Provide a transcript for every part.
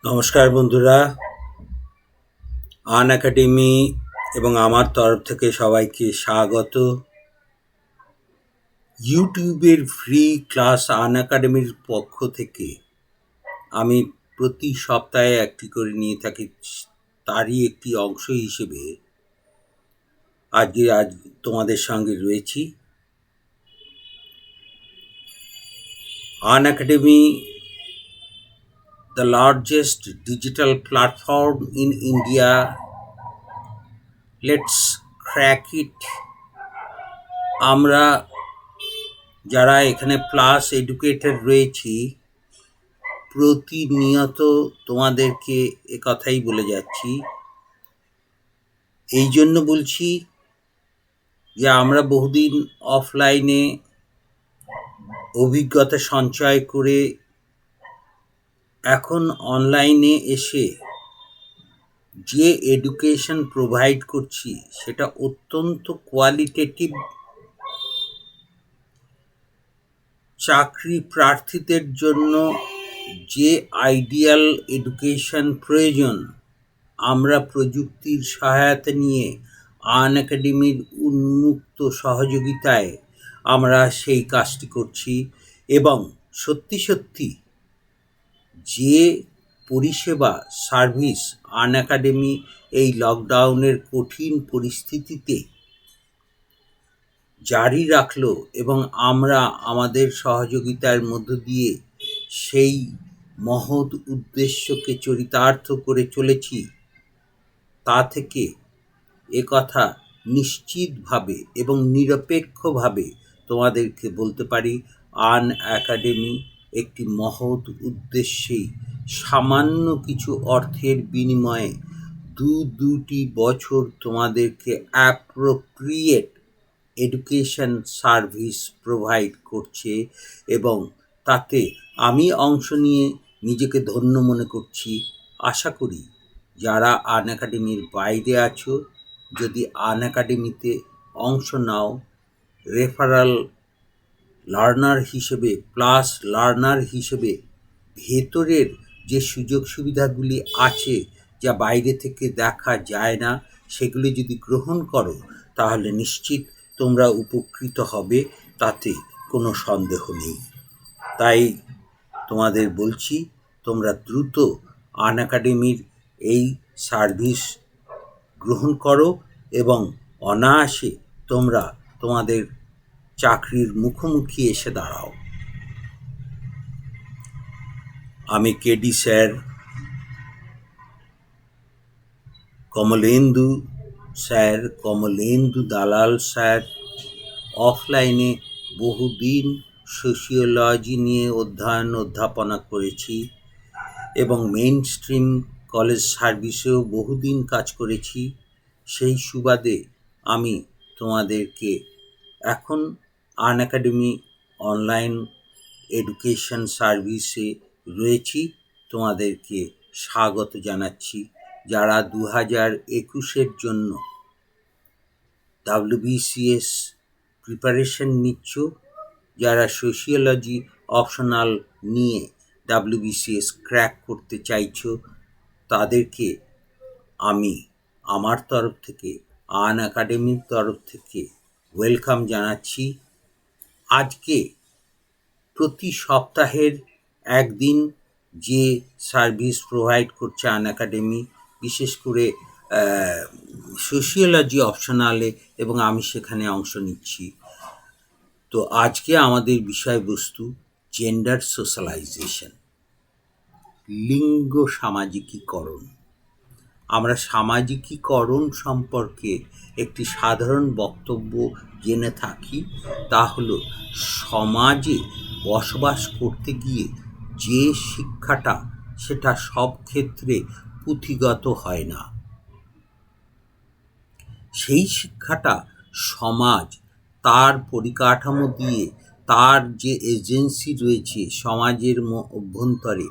নমস্কার বন্ধুরা, আন একাডেমি এবং আমার তরফ থেকে সবাইকে স্বাগত। ইউটিউবের ফ্রি ক্লাস আন একাডেমির পক্ষ থেকে আমি প্রতি সপ্তাহে একটি করে নিয়ে থাকি। তারই একটি অংশ হিসেবে আজ তোমাদের সঙ্গে রয়েছি। আন academy, the largest digital platform in India. Let's crack it. আমরা যারা এখানে প্লাস এডুকেটেড রয়েছি প্রতিনিয়ত তোমাদেরকে একথাই বলে যাচ্ছি। এই জন্য বলছি যে আমরা বহুদিন অফলাইনে অভিজ্ঞতা সঞ্চয় করে এখন অনলাইনে এসে যে এডুকেশন প্রোভাইড করছি সেটা অত্যন্ত কোয়ালিটেটিভ। চাকরি প্রার্থীদের জন্য যে আইডিয়াল এডুকেশন প্রয়োজন, আমরা প্রযুক্তির সহায়তা নিয়ে আন একাডেমির উন্মুক্ত সহযোগিতায় আমরা সেই কাজটি করছি। এবং সত্যি সত্যি যে পরিষেবা সার্ভিস আন একাডেমি এই লকডাউনের কঠিন পরিস্থিতিতে জারি রাখলো এবং আমরা আমাদের সহযোগিতার মধ্য দিয়ে সেই মহৎ উদ্দেশ্যকে চরিতার্থ করে চলেছি, তা থেকে একথা নিশ্চিতভাবে এবং নিরপেক্ষভাবে তোমাদেরকে বলতে পারি, আন একাডেমি একটি মহৎ উদ্দেশ্যেই সামান্য কিছু অর্থের বিনিময়ে দুটি বছর তোমাদেরকে অ্যাপ্রোপ্রিয়েট এডুকেশন সার্ভিস প্রোভাইড করছে। এবং তাতে আমি অংশ নিয়ে নিজেকে ধন্য মনে করছি। আশা করি যারা আন একাডেমির বাইরে আছো, যদি আন একাডেমিতে অংশ নাও রেফারাল লার্নার হিসেবে, প্লাস লার্নার হিসেবে, ভেতরের যে সুযোগ সুবিধাগুলি আছে যা বাইরে থেকে দেখা যায় না, সেগুলি যদি গ্রহণ করো তাহলে নিশ্চিত তোমরা উপকৃত হবে, তাতে কোনো সন্দেহ নেই। তাই তোমাদের বলছি, তোমরা দ্রুত আন একাডেমির এই সার্ভিস গ্রহণ করো এবং অনায়াসে তোমরা তোমাদের চাকরির মুখোমুখি এসে দাঁড়াও। আমি KD sir, Kamalendu sir, Kamalendu Dalal sir, অফলাইনে বহুদিন সোশিওলজি নিয়ে অধ্যাপনা করেছি এবং মেইন স্ট্রিম কলেজ সার্ভিসেও বহুদিন কাজ করেছি। সেই সুবাদে আমি তোমাদেরকে এখন আন একাডেমি অনলাইন এডুকেশন সার্ভিসে রয়েছি, তোমাদেরকে স্বাগত জানাচ্ছি। যারা 2021-এর জন্য WBCS প্রিপারেশন নিচ্ছ, যারা সোশিওলজি অপশনাল নিয়ে WBCS ক্র্যাক করতে চাইছো, তাদেরকে আমি আমার তরফ থেকে, আন একাডেমির তরফ থেকে ওয়েলকাম জানাচ্ছি। আজকে প্রতি সপ্তাহের একদিন যে সার্ভিস প্রোভাইড করছে আন একাডেমি, বিশেষ করে সোশিওলজি অপশনালে, এবং আমি সেখানে অংশ নিচ্ছি। তো আজকে আমাদের বিষয়বস্তু জেন্ডার সোশ্যালাইজেশন, লিঙ্গ সামাজিকীকরণ। আমরা সামাজিকীকরণ সম্পর্কে একটি সাধারণ বক্তব্য জেনে থাকি, তা হলো সমাজে বসবাস করতে গিয়ে যে শিক্ষাটা, সেটা সব ক্ষেত্রে পুঁথিগত হয় না। সেই শিক্ষাটা সমাজ তার পরিকাঠামো দিয়ে, তার যে এজেন্সি রয়েছে সমাজের অভ্যন্তরে,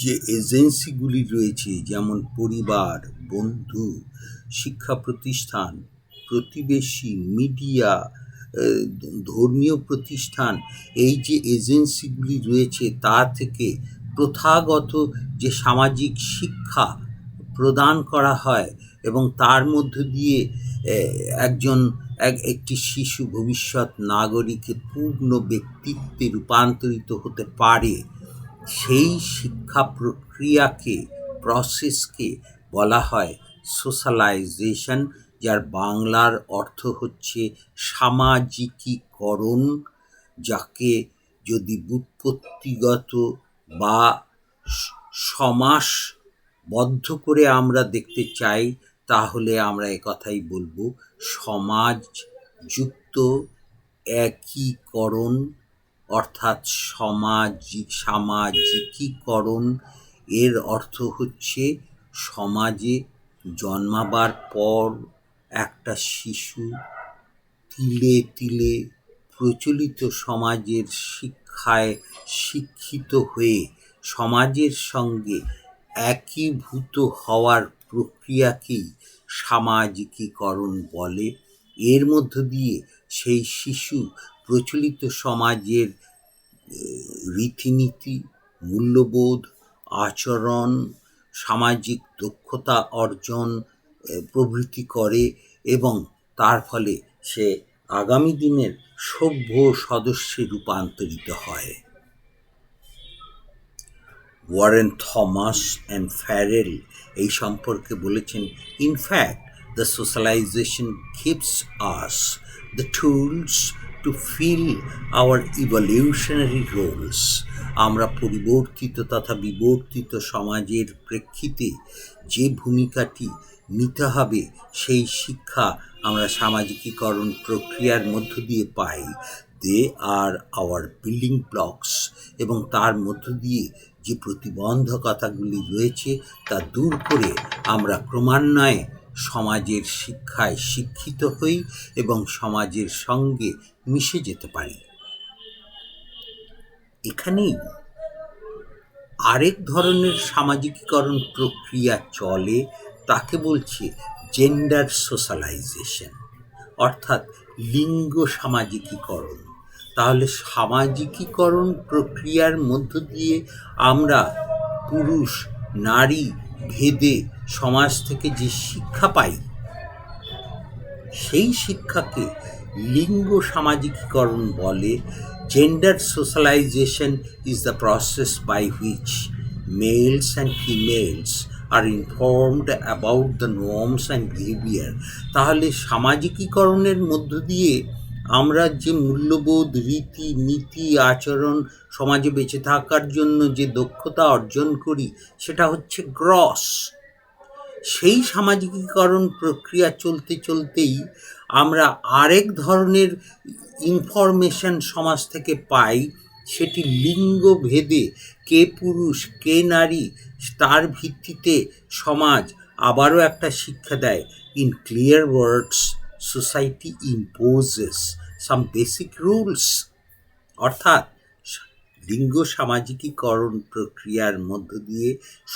যে এজেন্সিগুলি রয়েছে, যেমন পরিবার, বন্ধু, শিক্ষা প্রতিষ্ঠান, প্রতিবেশী, মিডিয়া, ধর্মীয় প্রতিষ্ঠান, এই যে এজেন্সিগুলি রয়েছে তা থেকে প্রথাগত যে সামাজিক শিক্ষা প্রদান করা হয় এবং তার মধ্য দিয়ে একজন একটি শিশু ভবিষ্যৎ নাগরিকে পূর্ণ ব্যক্তিত্বে রূপান্তরিত হতে পারে, সেই শিক্ষা প্রক্রিয়াকে, প্রসেসকে বলা হয় সোশ্যালাইজেশন, যার বাংলার অর্থ হচ্ছে সামাজিকীকরণ, যাকে যদি ব্যুৎপত্তিগত বা সমাসবদ্ধ করে আমরা দেখতে চাই তাহলে আমরা একথাই বলবো সমাজযুক্ত একীকরণ, অর্থাৎ সামাজিকীকরণ। এর অর্থ হচ্ছে সমাজে জন্মাবার পর একটা শিশু তিলে তিলে প্রচলিত সমাজের শিক্ষায় শিক্ষিত হয়ে সমাজের সঙ্গে একীভূত হওয়ার প্রক্রিয়াকেই সামাজিকীকরণ বলে। এর মধ্য দিয়ে সেই শিশু প্রচলিত সমাজের রীতিনীতি, মূল্যবোধ, আচরণ, সামাজিক দক্ষতা অর্জন প্রভৃতি করে এবং তার ফলে সে আগামী দিনের সভ্য সদস্যে রূপান্তরিত হয়। ওয়ারেন থমাস অ্যান্ড ফ্যারেল এই সম্পর্কে বলেছেন, in fact the socialisation gives us the tools to fill our evolutionary roles. আমরা পরিবর্তিত তথা বিবর্তিত সমাজের প্রেক্ষিতে যে ভূমিকাটি নিতে হবে সেই শিক্ষা আমরা সামাজিকীকরণ প্রক্রিয়ার মধ্য দিয়ে পাই। দে আর আওয়ার বিল্ডিং ব্লকস, এবং তার মধ্য দিয়ে যে প্রতিবন্ধকতাগুলি রয়েছে তা দূর করে আমরা ক্রমান্বয়ে সমাজের শিক্ষায় শিক্ষিত হই এবং সমাজের সঙ্গে মিশে যেতে পারি। এখানেই আরেক ধরনের সামাজিকীকরণ প্রক্রিয়া চলে, তাকে বলছে জেন্ডার সোশ্যালাইজেশন, অর্থাৎ লিঙ্গ সামাজিকীকরণ। তাহলে সামাজিকীকরণ প্রক্রিয়ার মধ্য দিয়ে আমরা পুরুষ নারী ভেদে সমাজ থেকে যে শিক্ষা পাই সেই শিক্ষাকে লিঙ্গ সামাজিকীকরণ বলে। Gender socialization is the process by which males and females are informed about the norms and behavior. তাহলে সামাজিকীকরণের মধ্য দিয়ে আমরা যে মূল্যবোধ, রীতি নীতি, আচরণ, সমাজে বেঁচে থাকার জন্য যে দক্ষতা অর্জন করি সেটা হচ্ছে গ্রস। সেই সামাজিকীকরণ প্রক্রিয়া চলতে চলতেই আমরা আরেক ধরনের ইনফরমেশন সমাজ থেকে পাই, সেটি লিঙ্গ ভেদে কে পুরুষ কে নারী তার ভিত্তিতে সমাজ আবারও একটা শিক্ষা দেয়। In clear words, society imposes some basic rules. অর্থাৎ লিঙ্গ সামাজিকীকরণ প্রক্রিয়ার মধ্য দিয়ে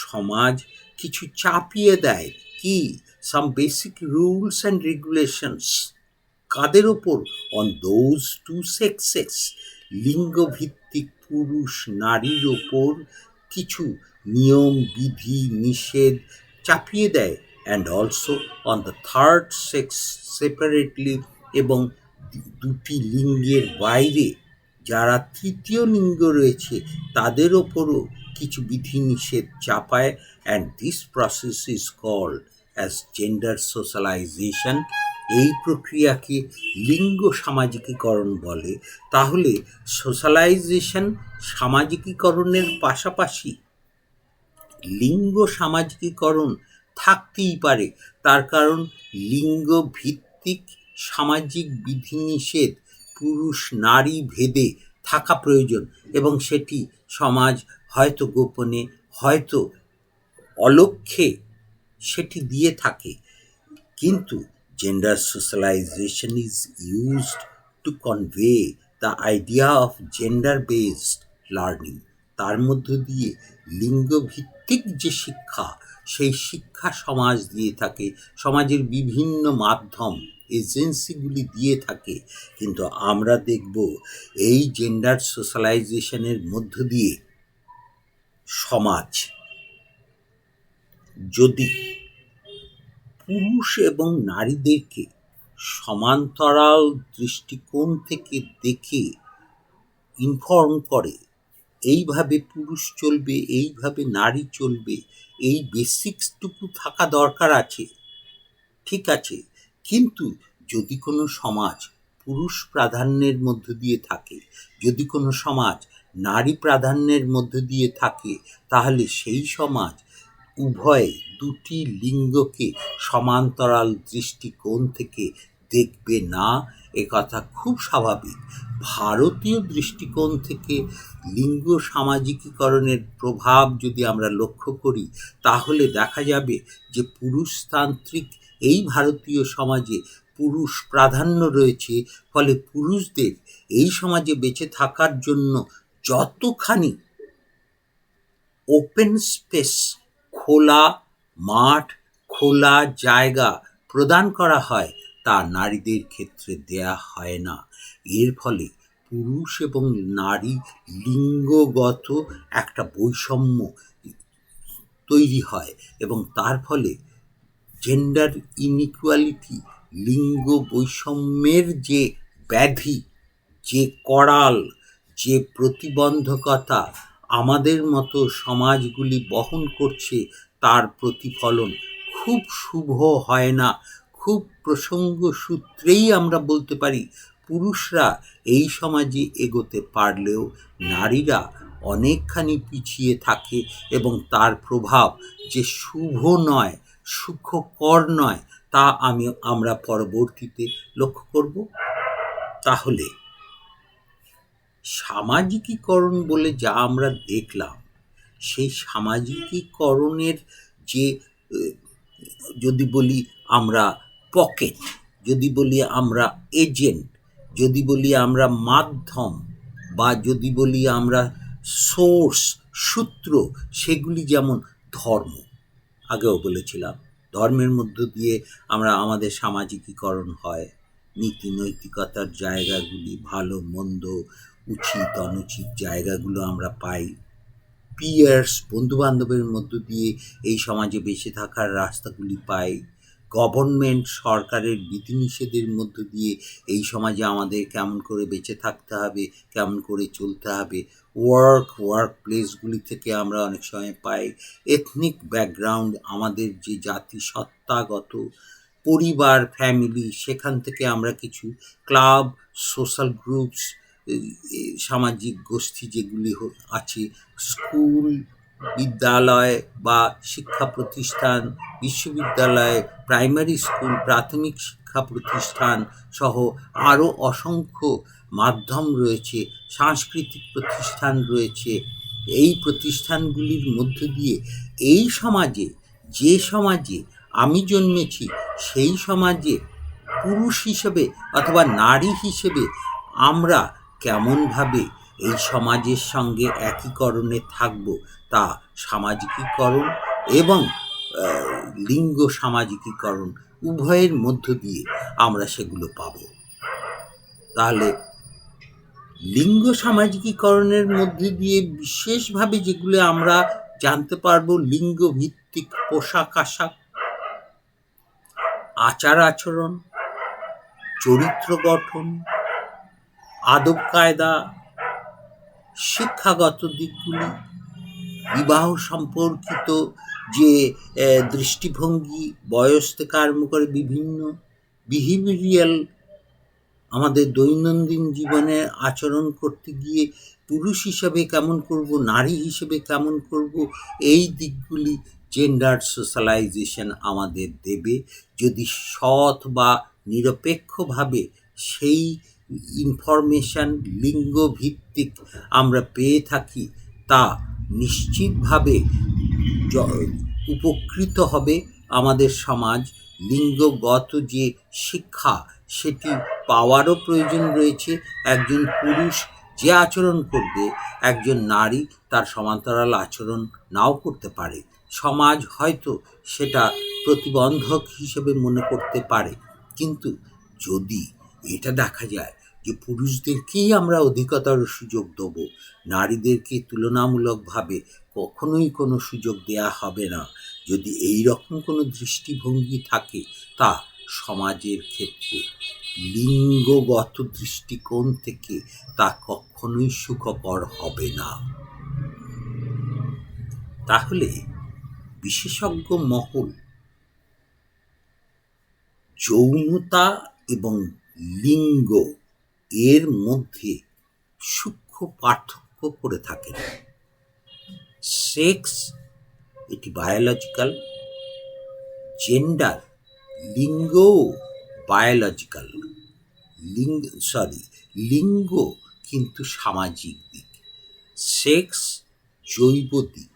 সমাজ কিছু চাপিয়ে দেয়, কি some basic rules and regulations. কাদের ওপর? অন দোজ টু সেক্সেস, লিঙ্গভিত্তিক পুরুষ নারীর ওপর কিছু নিয়ম বিধি নিষেধ চাপিয়ে দেয়। And also on the third sex separately, এবং দুটি লিঙ্গের বাইরে যারা তৃতীয় লিঙ্গ রয়েছে তাদের ওপরও কিছু বিধিনিষেধ চাপায়। And this process is called as gender socialisation. এই প্রক্রিয়াকে লিঙ্গ সামাজিকীকরণ বলে। তাহলে সোশ্যালাইজেশন সামাজিকীকরণের পাশাপাশি লিঙ্গ সামাজিকীকরণ থাকতেই পারে, তার কারণ লিঙ্গ ভিত্তিক সামাজিক বিধিনিষেধ পুরুষ নারী ভেদে থাকা প্রয়োজন এবং সেটি সমাজ হয়তো গোপনে হয়তো অলক্ষ্যে সেটি দিয়ে থাকে। কিন্তু gender socialization is used to convey the idea of gender-based learning. তার মধ্য দিয়ে লিঙ্গভিত্তিক যে শিক্ষা সেই শিক্ষা সমাজ দিয়ে থাকে, সমাজের বিভিন্ন মাধ্যম এজেন্সিগুলি দিয়ে থাকে। কিন্তু আমরা দেখব এই জেন্ডার সোশ্যালাইজেশনের মধ্য দিয়ে সমাজ যদি পুরুষ এবং নারীদেরকে সমান্তরাল দৃষ্টিকোণ থেকে দেখে ইনফর্ম করে, এইভাবে পুরুষ চলবে, এইভাবে নারী চলবে, এই বেসিক্সটুকু থাকা দরকার আছে, ঠিক আছে। কিন্তু যদি কোনো সমাজ পুরুষ প্রাধান্যের মধ্য দিয়ে থাকে, যদি কোনো সমাজ নারী প্রাধান্যের মধ্য দিয়ে থাকে, তাহলে সেই সমাজ উভয় দুটি লিঙ্গকে সমান্তরাল দৃষ্টিকোণ থেকে দেখবে না, একথা খুব স্বাভাবিক। ভারতীয় দৃষ্টিকোণ থেকে লিঙ্গ সামাজিকীকরণের প্রভাব যদি আমরা লক্ষ্য করি, তাহলে দেখা যাবে যে পুরুষতান্ত্রিক এই ভারতীয় সমাজে পুরুষ প্রাধান্য রয়েছে। ফলে পুরুষদের এই সমাজে বেঁচে থাকার জন্য যতখানি ওপেন স্পেস, খোলা মাঠ, খোলা জায়গা প্রদান করা হয়, তা নারীদের ক্ষেত্রে দেয়া হয় না। এর ফলে পুরুষ এবং নারী লিঙ্গগত একটা বৈষম্য তৈরি হয় এবং তার ফলে জেন্ডার ইনইকুয়ালিটি, লিঙ্গ বৈষম্যের যে ব্যাধি, যে করাল, যে প্রতিবন্ধকতা আমাদের মতো সমাজগুলি বহন করছে, তার প্রতিফলন খুব শুভ হয় না। খুব প্রসঙ্গ সূত্রেই আমরা বলতে পারি, পুরুষরা এই সমাজে এগোতে পারলেও নারীরা অনেকখানি পিছিয়ে থাকে এবং তার প্রভাব যে শুভ নয়, সুখকর নয়, তা আমরা পরবর্তীতে লক্ষ্য করব। তাহলে সামাজিকীকরণ বলে যা আমরা দেখলাম, সেই সামাজিকীকরণের যে যদি বলি আমরা পকেট, যদি বলি আমরা এজেন্ট, যদি বলি আমরা মাধ্যম, বা যদি বলি আমরা সোর্স, সূত্র, সেগুলি যেমন ধর্ম। আগেও বলেছিলাম, ধর্মের মধ্য দিয়ে আমরা আমাদের সামাজিকীকরণ হয়। নীতি নৈতিকতার জায়গাগুলি, ভালো মন্দ, উচিত অনুচিত জায়গাগুলো আমরা পাই। পিয়ার্স, বন্ধুবান্ধবের মধ্য দিয়ে এই সমাজে বেঁচে থাকার রাস্তাগুলি পাই। গভর্নমেন্ট, সরকারের বিধিনিষেধের মধ্য দিয়ে এই সমাজে আমাদের কেমন করে বেঁচে থাকতে হবে, কেমন করে চলতে হবে। ওয়ার্ক প্লেসগুলি থেকে আমরা অনেক সময় পাই। এথনিক ব্যাকগ্রাউন্ড, আমাদের যে জাতিসত্তাগত পরিবার, ফ্যামিলি, সেখান থেকে আমরা কিছু ক্লাব, সোশ্যাল গ্রুপস, সামাজিক গোষ্ঠী যেগুলি আছে, স্কুল, বিদ্যালয় বা শিক্ষা প্রতিষ্ঠান, বিশ্ববিদ্যালয়, প্রাইমারি স্কুল, প্রাথমিক শিক্ষা প্রতিষ্ঠান সহ আরও অসংখ্য মাধ্যম রয়েছে, সাংস্কৃতিক প্রতিষ্ঠান রয়েছে। এই প্রতিষ্ঠানগুলির মধ্য দিয়ে এই সমাজে, যে সমাজে আমি জন্মেছি, সেই সমাজে পুরুষ হিসেবে অথবা নারী হিসেবে আমরা কেমনভাবে এই সমাজের সঙ্গে একীকরণে থাকব, তা সামাজিকীকরণ এবং লিঙ্গ সামাজিকীকরণ উভয়ের মধ্য দিয়ে আমরা সেগুলো পাব। তাহলে লিঙ্গ সামাজিকীকরণের মধ্যে দিয়ে বিশেষভাবে যেগুলো আমরা জানতে পারবো, লিঙ্গ ভিত্তিক পোশাক আশাক, আচার আচরণ, চরিত্র গঠন, আদব কায়দা, শিক্ষাগত দিকগুলি, বিবাহ সম্পর্কিত যে দৃষ্টিভঙ্গি, বয়স থেকে আরম্ভ করে বিভিন্ন বিহেভিয়ারাল, আমাদের দৈনন্দিন জীবনে আচরণ করতে গিয়ে পুরুষ হিসেবে কেমন করব, নারী হিসেবে কেমন করব, এই দিকগুলি জেন্ডার সোশ্যালাইজেশন আমাদের দেবে। যদি সৎ বা নিরপেক্ষভাবে সেই ইনফরমেশান লিঙ্গভিত্তিক আমরা পেয়ে থাকি, তা নিশ্চিতভাবে উপকৃত হবে আমাদের সমাজ। লিঙ্গগত যে শিক্ষা, সেটি পাওয়ারও প্রয়োজন রয়েছে। একজন পুরুষ যে আচরণ করবে, একজন নারী তার সমান্তরাল আচরণ নাও করতে পারে। সমাজ হয়তো সেটা প্রতিবন্ধক হিসেবে মনে করতে পারে, কিন্তু যদি এটা দেখা যায় যে পুরুষদেরকেই আমরা অধিকতর সুযোগ দেব, নারীদেরকে তুলনামূলকভাবে কখনোই কোনো সুযোগ দেয়া হবে না, যদি এই রকম কোনো দৃষ্টিভঙ্গি থাকে, তা সমাজের ক্ষেত্রে লিঙ্গগত দৃষ্টিকোণ থেকে তা কখনোই সুখকর হবে না। তাহলে বিশেষজ্ঞ মহল যৌনতা এবং লিঙ্গ এর মধ্যে সূক্ষ্ম পার্থক্য করে থাকেন। সেক্স এটি বায়োলজিক্যাল, জেন্ডার লিঙ্গ বায়োলজিক্যাল, লিঙ্গ কিন্তু সামাজিক দিক, সেক্স জৈব দিক,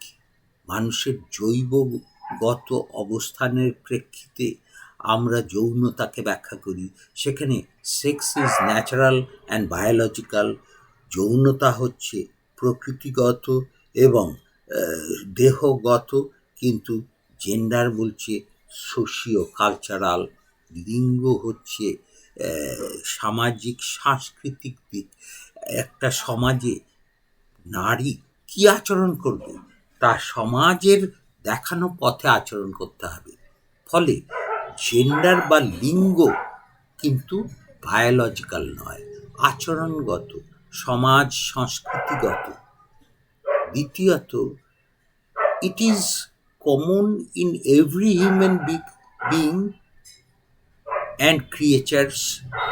মানুষের জৈবগত অবস্থানের প্রেক্ষিতে আমরা যৌনতাকে ব্যাখ্যা করি। সেখানে sex is natural and biological, যৌনতা হচ্ছে প্রকৃতিগত এবং দেহগত, কিন্তু জেন্ডার বলছে সোশিও কালচারাল, লিঙ্গ হচ্ছে সামাজিক সাংস্কৃতিক দিক। একটা সমাজে নারী কি আচরণ করবে তা সমাজের দেখানো পথে আচরণ করতে হবে। ফলে জেন্ডার বা লিঙ্গ কিন্তু বায়োলজিক্যাল নয়, আচরণগত, সমাজ সংস্কৃতিগত। দ্বিতীয়ত, it is common in every human being and creatures।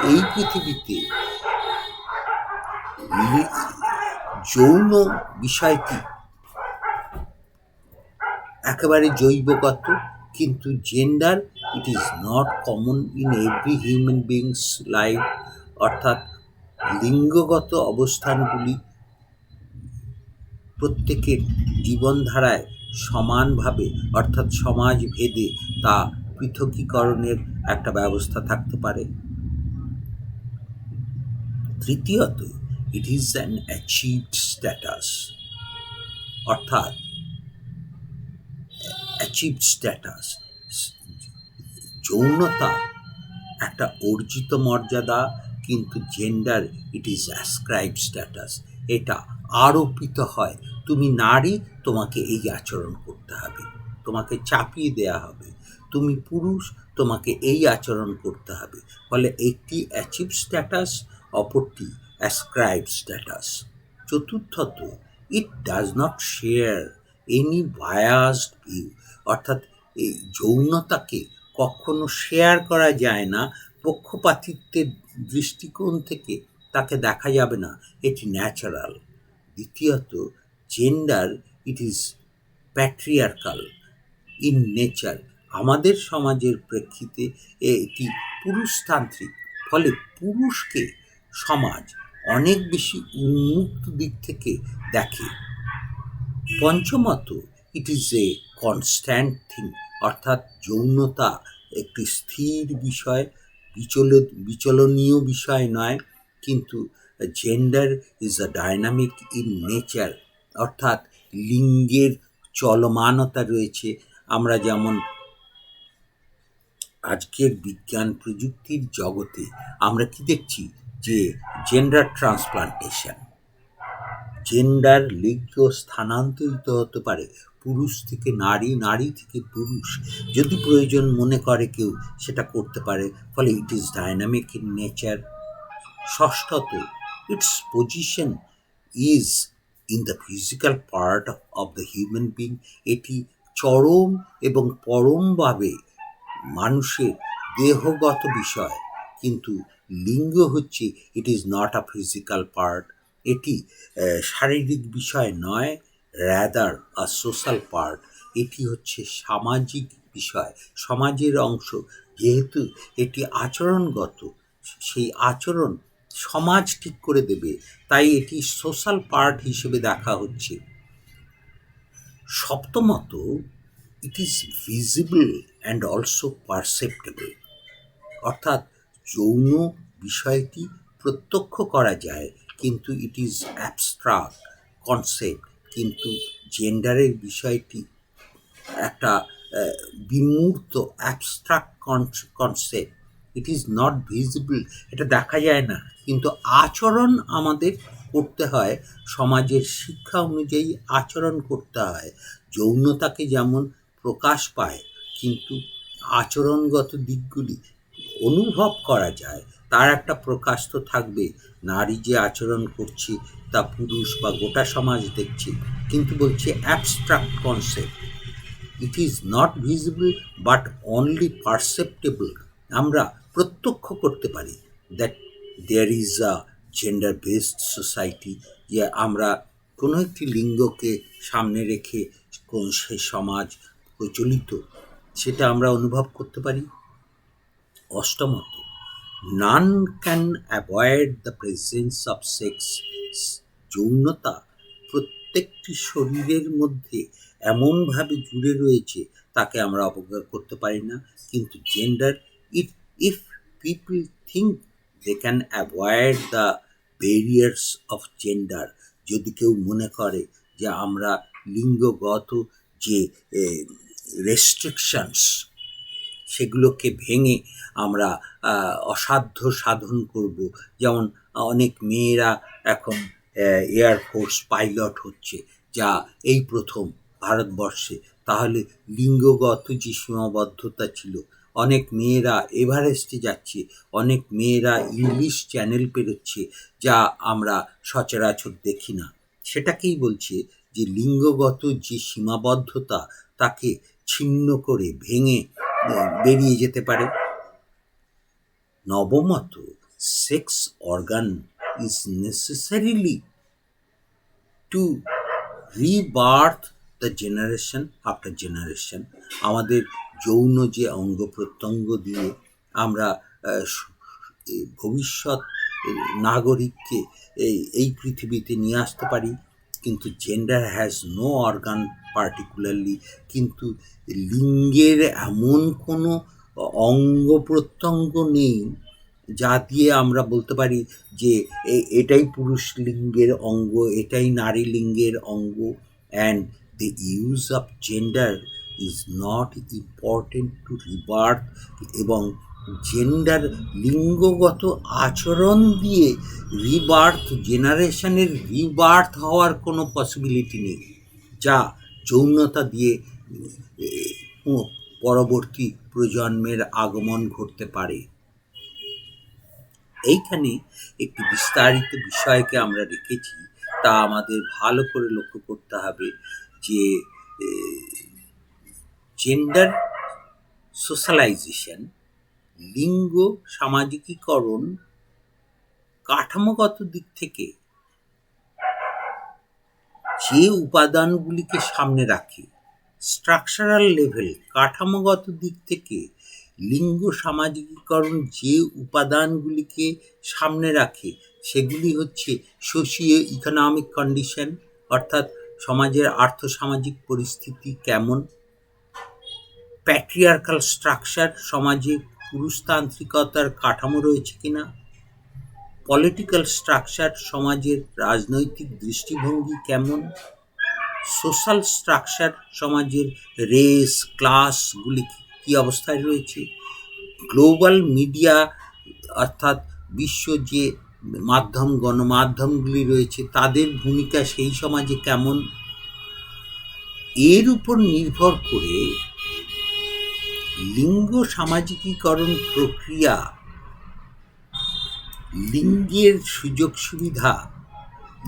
এই পৃথিবীতে যৌন বিষয়টি একেবারে জৈবগত, কিন্তু gender it is not common in every human beings life, অর্থাৎ লিঙ্গগত অবস্থানগুলি প্রত্যেকের জীবনধারায় সমানভাবে, অর্থাৎ সমাজ ভেদে তা পৃথকীকরণের একটা ব্যবস্থা থাকতে পারে। তৃতীয়ত, it is an achieved status, অর্থাৎ অ্যাচিভড স্ট্যাটাস, যৌনতা একটা অর্জিত মর্যাদা, কিন্তু জেন্ডার ইট ইজ অ্যাসক্রাইবড স্ট্যাটাস, এটা আরোপিত হয়। তুমি নারী, তোমাকে এই আচরণ করতে হবে, তোমাকে চাপিয়ে দেয়া হবে। তুমি পুরুষ, তোমাকে এই আচরণ করতে হবে। ফলে একটি অ্যাচিভ স্ট্যাটাস, অপরটি অ্যাসক্রাইব স্ট্যাটাস। চতুর্থত, it does not share any biased view, অর্থাৎ এই যৌনতাকে কখনো শেয়ার করা যায় না, পক্ষপাতিত্বের দৃষ্টিকোণ থেকে তাকে দেখা যাবে না, এটি ন্যাচারাল। দ্বিতীয়ত, gender it is patriarchal in nature, আমাদের সমাজের প্রেক্ষিতে এটি পুরুষতান্ত্রিক, ফলে পুরুষকে সমাজ অনেক বেশি উন্মুক্ত দিক থেকে দেখে। পঞ্চমত, it is a constant thing, অর্থাৎ যৌনতা একটি স্থির বিষয়, বিচলনীয় বিষয় নয়, কিন্তু gender is a dynamic in nature, অর্থাৎ লিঙ্গের চলমানতা রয়েছে। আমরা যেমন আজকের বিজ্ঞান প্রযুক্তির জগতে আমরা কি দেখছি, যে জেন্ডার ট্রান্সপ্লান্টেশন, জেন্ডার লিঙ্গ স্থানান্তরিত হতে পারে, পুরুষ থেকে নারী, নারী থেকে পুরুষ, যদি প্রয়োজন মনে করে কেউ সেটা করতে পারে। ফলে it is dynamic in nature. ষষ্ঠত, its position is in the physical part of the human being, এটি চরম এবং পরমভাবে মানুষের দেহগত বিষয়, কিন্তু লিঙ্গ হচ্ছে ইট is not a physical part, এটি শারীরিক বিষয় নয়, র্যাদার আ সোশ্যাল পার্ট, এটি হচ্ছে সামাজিক বিষয়, সমাজের অংশ। যেহেতু এটি আচরণগত, সেই আচরণ সমাজ ঠিক করে দেবে, তাই এটি সোশ্যাল পার্ট হিসেবে দেখা হচ্ছে। সপ্তমত, it is visible and also perceptible, অর্থাৎ যৌন বিষয়টি প্রত্যক্ষ করা যায়, কিন্তু ইট ইজ অ্যাবস্ট্রাক্ট কনসেপ্ট, কিন্তু জেন্ডারের বিষয়টি একটা বিমূর্ত abstract concept, it is not visible, এটা দেখা যায় না, কিন্তু আচরণ আমাদের করতে হয়, সমাজের শিক্ষা অনুযায়ী আচরণ করতে হয়। যৌনতাকে যেমন প্রকাশ পায়, কিন্তু আচরণগত দিকগুলি অনুভব করা যায়, তার একটা প্রকাশ তো থাকবে। নারী যে আচরণ করছে তা পুরুষ বা গোটা সমাজ দেখছে, কিন্তু বলছে abstract concept, it is not visible but only perceptible. আমরা প্রত্যক্ষ করতে পারি that there is a gender based society, যে আমরা কোনো একটি লিঙ্গকে সামনে রেখে কোন সে সমাজ প্রচলিত, সেটা আমরা অনুভব করতে পারি। অষ্টমত, none can avoid the presence of sex. যৌনতা প্রত্যেকটি শরীরের মধ্যে এমনভাবে জুড়ে রয়েছে, তাকে আমরা অবজ্ঞা করতে পারি না। কিন্তু gender, if people think they can avoid the barriers of gender, যদি কেউ মনে করে যে আমরা লিঙ্গগত যে রেস্ট্রিকশনস, সেগুলোকে ভেঙে আমরা অসাধ্য সাধন করব। যেমন অনেক মেয়েরা এখন এয়ারফোর্স পাইলট হচ্ছে, যা এই প্রথম ভারতবর্ষে। তাহলে লিঙ্গগত যে সীমাবদ্ধতা ছিল, অনেক মেয়েরা এভারেস্টে যাচ্ছে, অনেক মেয়েরা ইংলিশ চ্যানেল পেরোচ্ছে, যা আমরা সচরাচর দেখি না। সেটাকেই বলছে যে লিঙ্গগত যে সীমাবদ্ধতা, তাকে ছিন্ন করে ভেঙে বেরিয়ে যেতে পারে। নবমত, sex organ is necessarily to rebirth the generation after generation. আমাদের যৌন যে অঙ্গ প্রত্যঙ্গ দিয়ে আমরা ভবিষ্যৎ নাগরিককে এই পৃথিবীতে নিয়ে আসতে পারি। কিন্তু gender has no organ particularly, কিন্তু লিঙ্গের এমন কোনো অঙ্গ প্রত্যঙ্গ নেই যা দিয়ে আমরা বলতে পারি যে এটাই পুরুষ লিঙ্গের অঙ্গ, এটাই নারী লিঙ্গের অঙ্গ। And the use of gender is not important to rebirth, এবং জেন্ডার লিঙ্গগত আচরণ দিয়ে রিবার্থ, জেনারেশনের রিবার্থ হওয়ার কোনো পসিবিলিটি নেই, যা যৌনতা দিয়ে পরবর্তী প্রজন্মের আগমন ঘটতে পারে। এইখানে একটি বিস্তারিত বিষয়কে আমরা রেখেছি, তা আমাদের ভালো করে লক্ষ্য করতে হবে যে জেন্ডার সোশ্যালাইজেশন, লিঙ্গ সামাজিকীকরণ কাঠামোগত দিক থেকে যে উপাদানগুলিকে সামনে রাখে, স্ট্রাকচারাল লেভেল, কাঠামোগত দিক থেকে লিঙ্গ সামাজিকীকরণ যে উপাদানগুলিকে সামনে রাখে, সেগুলি হচ্ছে সোশিও ইকোনমিক কন্ডিশন, অর্থাৎ সমাজের আর্থসামাজিক পরিস্থিতি কেমন, প্যাট্রিয়ার্কাল স্ট্রাকচার, সমাজে পুরুষতান্ত্রিকতার কাঠামো রয়েছে কিনা, পলিটিক্যাল স্ট্রাকচার, সমাজের রাজনৈতিক দৃষ্টিভঙ্গি কেমন, সোশ্যাল স্ট্রাকচার, সমাজের রেস ক্লাসগুলি কী অবস্থায় রয়েছে, গ্লোবাল মিডিয়া অর্থাৎ বিশ্ব যে মাধ্যম গণমাধ্যমগুলি রয়েছে, তাদের ভূমিকা সেই সমাজে কেমন। এর উপর নির্ভর করে লিঙ্গ সামাজিকীকরণ প্রক্রিয়া, লিঙ্গের সুযোগ সুবিধা,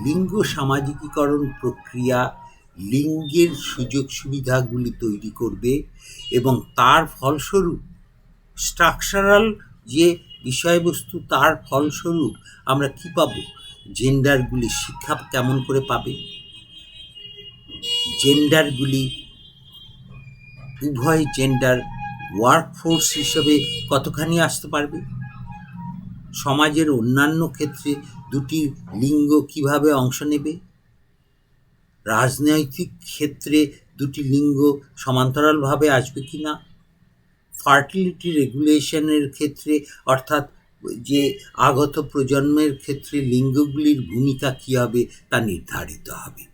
লিঙ্গ সামাজিকীকরণ প্রক্রিয়া লিঙ্গের সুযোগ সুবিধাগুলি তৈরি করবে, এবং তার ফলস্বরূপ স্ট্রাকচারাল যে বিষয়বস্তু, তার ফলস্বরূপ আমরা কি পাব, জেন্ডারগুলি শিক্ষা কেমন করে পাবে, জেন্ডারগুলি উভয় জেন্ডার ওয়ার্কফোর্স হিসেবে কতখানি আসতে পারবে, সমাজের অন্যান্য ক্ষেত্রে দুটি লিঙ্গ কিভাবে অংশ নেবে, রাজনৈতিক ক্ষেত্রে দুটি লিঙ্গ সমান্তরালভাবে আসবে কি না, ফার্টিলিটি রেগুলেশনের ক্ষেত্রে অর্থাৎ যে আগত প্রজন্মের ক্ষেত্রে লিঙ্গগুলির ভূমিকা কী হবে তা নির্ধারিত হবে।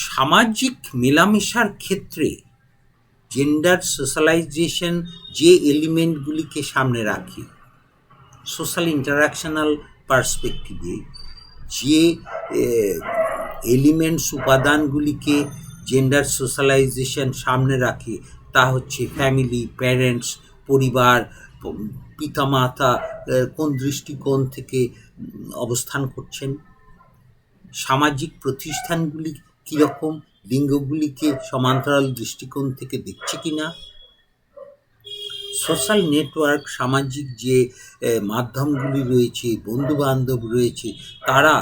সামাজিক মেলামেশার ক্ষেত্রে জেন্ডার সোশ্যালাইজেশন যে এলিমেন্টগুলিকে সামনে রাখে, সোশ্যাল ইন্টারাকশনাল পার্সপেক্টিভে যে এলিমেন্টস উপাদানগুলিকে জেন্ডার সোশ্যালাইজেশন সামনে রাখে, তা হচ্ছে ফ্যামিলি, প্যারেন্টস, পরিবার, পিতামাতা কোন দৃষ্টিকোণ থেকে অবস্থান করছেন, সামাজিক প্রতিষ্ঠানগুলি কীরকম লিঙ্গগুলিকে সমান্তরাল দৃষ্টিকোণ থেকে দেখছে কিনা, সোশ্যাল নেটওয়ার্ক, সামাজিক যে মাধ্যমগুলি রয়েছে, বন্ধুবান্ধব রয়েছে, তারা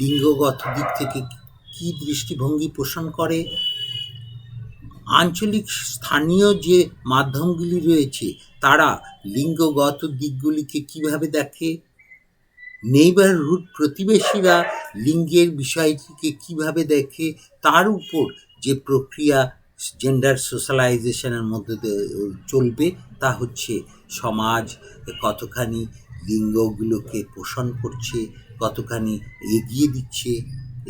লিঙ্গগত দিক থেকে কী দৃষ্টিভঙ্গি পোষণ করে, আঞ্চলিক স্থানীয় যে মাধ্যমগুলি রয়েছে তারা লিঙ্গগত দিকগুলিকে কিভাবে দেখে, নেইবারহুড প্রতিবেশীরা লিঙ্গের বিষয়টিকে কিভাবে দেখে, তার উপর যে প্রক্রিয়া জেন্ডার সোশ্যালাইজেশনের মধ্যে চলবে তা হচ্ছে সমাজ কতখানি লিঙ্গগুলোকে পোষণ করছে, কতখানি এগিয়ে দিচ্ছে,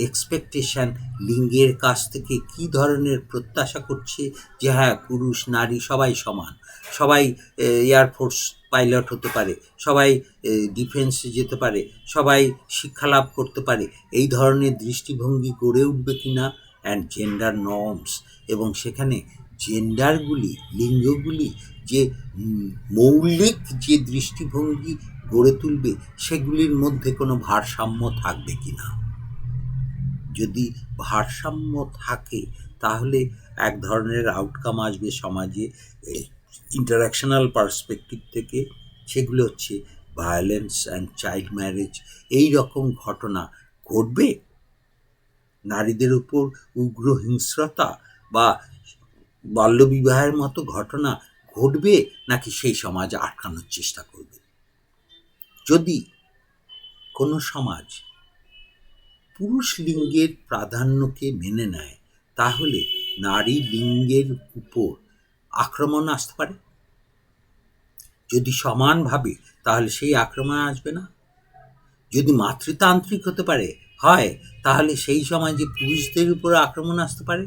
এক্সপেকটেশন লিঙ্গের কাছ থেকে কী ধরনের প্রত্যাশা করছে যে হ্যাঁ পুরুষ নারী সবাই সমান, সবাই এয়ারফোর্স পাইলট হতে পারে, সবাই ডিফেন্সে যেতে পারে, সবাই শিক্ষালাভ করতে পারে, এই ধরনের দৃষ্টিভঙ্গি গড়ে উঠবে কিনা, অ্যান্ড জেন্ডার নর্মস, এবং সেখানে জেন্ডারগুলি, লিঙ্গগুলি যে মৌলিক যে দৃষ্টিভঙ্গি গড়ে তুলবে সেগুলির মধ্যে কোনো ভারসাম্য থাকবে কিনা। যদি ভারসাম্য থাকে তাহলে এক ধরনের আউটকাম আসবে সমাজে ইন্টারাকশনাল পার্সপেক্টিভ থেকে, সেগুলো হচ্ছে ভায়োলেন্স অ্যান্ড চাইল্ড ম্যারেজ, এই রকম ঘটনা ঘটবে, নারীদের উপর উগ্র হিংস্রতা বা বাল্যবিবাহের মতো ঘটনা ঘটবে, নাকি সেই সমাজ আটকানোর চেষ্টা করবে। যদি কোনো সমাজ পুরুষ লিঙ্গের প্রাধান্যকে মেনে নেয় তাহলে নারী লিঙ্গের উপর আক্রমণ আসতে পারে, যদি সমানভাবে তাহলে সেই আক্রমণ আসবে না, যদি মাতৃতান্ত্রিক হতে পারে হয় তাহলে সেই সমাজে পুরুষদের উপর আক্রমণ আসতে পারে।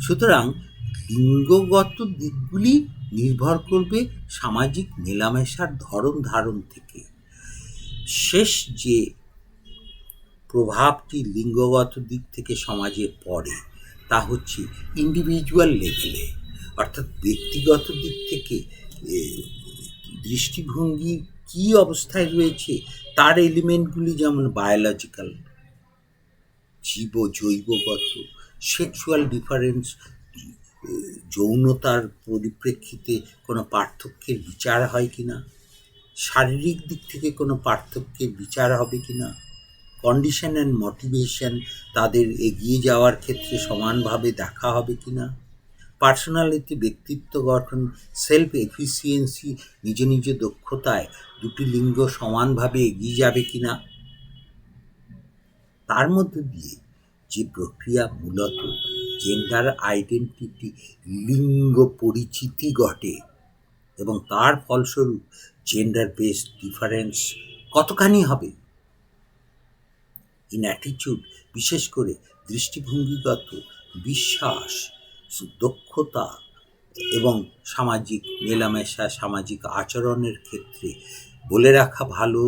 সুতরাং লিঙ্গগত দিকগুলি নির্ভর করবে সামাজিক মেলামেশার ধরন ধারণ থেকে। শেষ যে প্রভাবটি লিঙ্গগত দিক থেকে সমাজে পড়ে তা হচ্ছে ইন্ডিভিজুয়াল লেভেলে, অর্থাৎ ব্যক্তিগত দিক থেকে দৃষ্টিভঙ্গি কী অবস্থায় রয়েছে তার এলিমেন্টগুলি, যেমন বায়োলজিক্যাল, জৈবগত, সেক্সুয়াল ডিফারেন্স, যৌনতার পরিপ্রেক্ষিতে কোনো পার্থক্যের বিচার হয় কিনা, শারীরিক দিক থেকে কোনো পার্থক্যের বিচার হবে কিনা, কন্ডিশন অ্যান্ড মোটিভেশন তাদের এগিয়ে যাওয়ার ক্ষেত্রে সমানভাবে দেখা হবে কিনা, পার্সোনালিটি, ব্যক্তিত্ব গঠন, সেলফ এফিসিয়েন্সি, নিজ নিজ দক্ষতায় দুটি লিঙ্গ সমানভাবে এগিয়ে যাবে কিনা, তার মধ্যে দিয়ে যে প্রক্রিয়া মূলত জেন্ডার আইডেন্টিটি, লিঙ্গ পরিচিতি ঘটে এবং তার ফলস্বরূপ জেন্ডার বেসড ডিফারেন্স কতখানি হবে ইন অ্যাটিটিউড, বিশেষ করে দৃষ্টিভঙ্গিগত, বিশ্বাস, দক্ষতা এবং সামাজিক মেলামেশা, সামাজিক আচরণের ক্ষেত্রে বলে রাখা ভালো,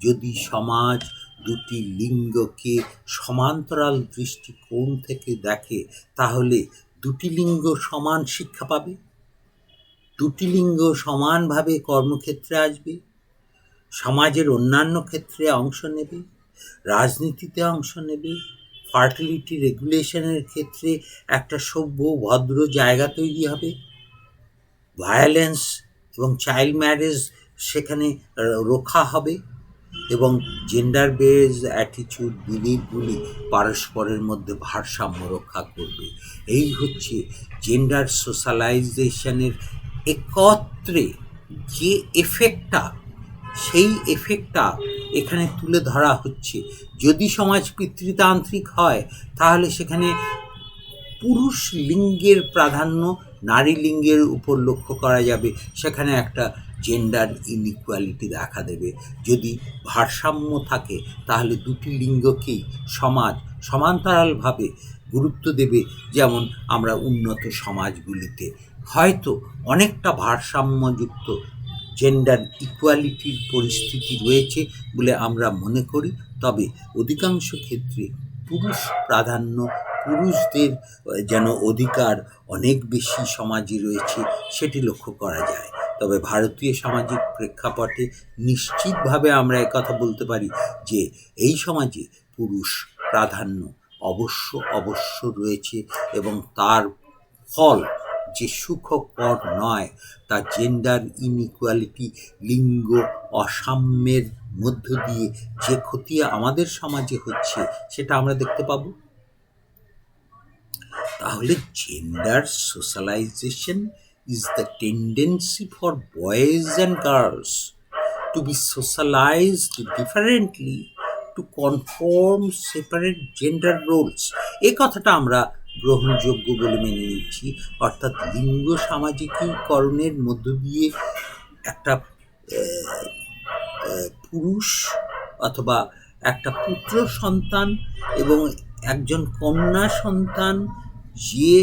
যদি সমাজ দুটি লিঙ্গকে সমান্তরাল দৃষ্টিকোণ থেকে দেখে তাহলে দুটি লিঙ্গ সমান শিক্ষা পাবে, দুটি লিঙ্গ সমানভাবে কর্মক্ষেত্রে আসবে, সমাজের অন্যান্য ক্ষেত্রে অংশ নেবে, রাজনীতিতে অংশ নেবে, ফার্টিলিটি রেগুলেশনের ক্ষেত্রে একটা সভ্য ভদ্র জায়গা তৈরি হবে, ভায়োলেন্স এবং চাইল্ড ম্যারেজ সেখানে রক্ষা হবে এবং জেন্ডার বেসড অ্যাটিটিউড, বিলিফগুলি পারস্পরের মধ্যে ভারসাম্য রক্ষা করবে। এই হচ্ছে জেন্ডার সোশ্যালাইজেশনের একত্রে যে এফেক্টটা, সেই এফেক্টটা এখানে তুলে ধরা হচ্ছে। যদি সমাজ পিতৃতান্ত্রিক হয় তাহলে সেখানে পুরুষ লিঙ্গের প্রাধান্য নারী লিঙ্গের উপর লক্ষ্য করা যাবে, সেখানে একটা জেন্ডার ইনইকুয়ালিটি দেখা দেবে। যদি ভারসাম্য থাকে তাহলে দুটি লিঙ্গকেই সমাজ সমান্তরালভাবে গুরুত্ব দেবে, যেমন আমরা উন্নত সমাজগুলিতে হয়তো অনেকটা ভারসাম্যযুক্ত জেন্ডার ইকুয়ালিটির পরিস্থিতি রয়েছে বলে আমরা মনে করি, তবে অধিকাংশ ক্ষেত্রে পুরুষ প্রাধান্য, পুরুষদের যেন অধিকার অনেক বেশি সমাজে রয়েছে সেটি লক্ষ্য করা যায়। তবে ভারতীয় সামাজিক প্রেক্ষাপটে নিশ্চিতভাবে আমরা একথা বলতে পারি যে এই সমাজে পুরুষ প্রাধান্য অবশ্য রয়েছে, এবং তার ফল যে সুখকর নয় তা জেন্ডার ইনইকুয়ালিটি, লিঙ্গ অসাম্যের মধ্য দিয়ে যে ক্ষতি আমাদের সমাজে হচ্ছে সেটা আমরা দেখতে পাবো। তাহলে gender socialisation is the tendency for boys and girls to be socialized differently to conform separate gender roles। এই কথাটা আমরা গ্রহণযোগ্য বলে মেনে নিচ্ছি, অর্থাৎ লিঙ্গ সামাজিকীকরণের মধ্য দিয়ে একটা পুরুষ অথবা একটা পুত্র সন্তান এবং একজন কন্যা সন্তান যে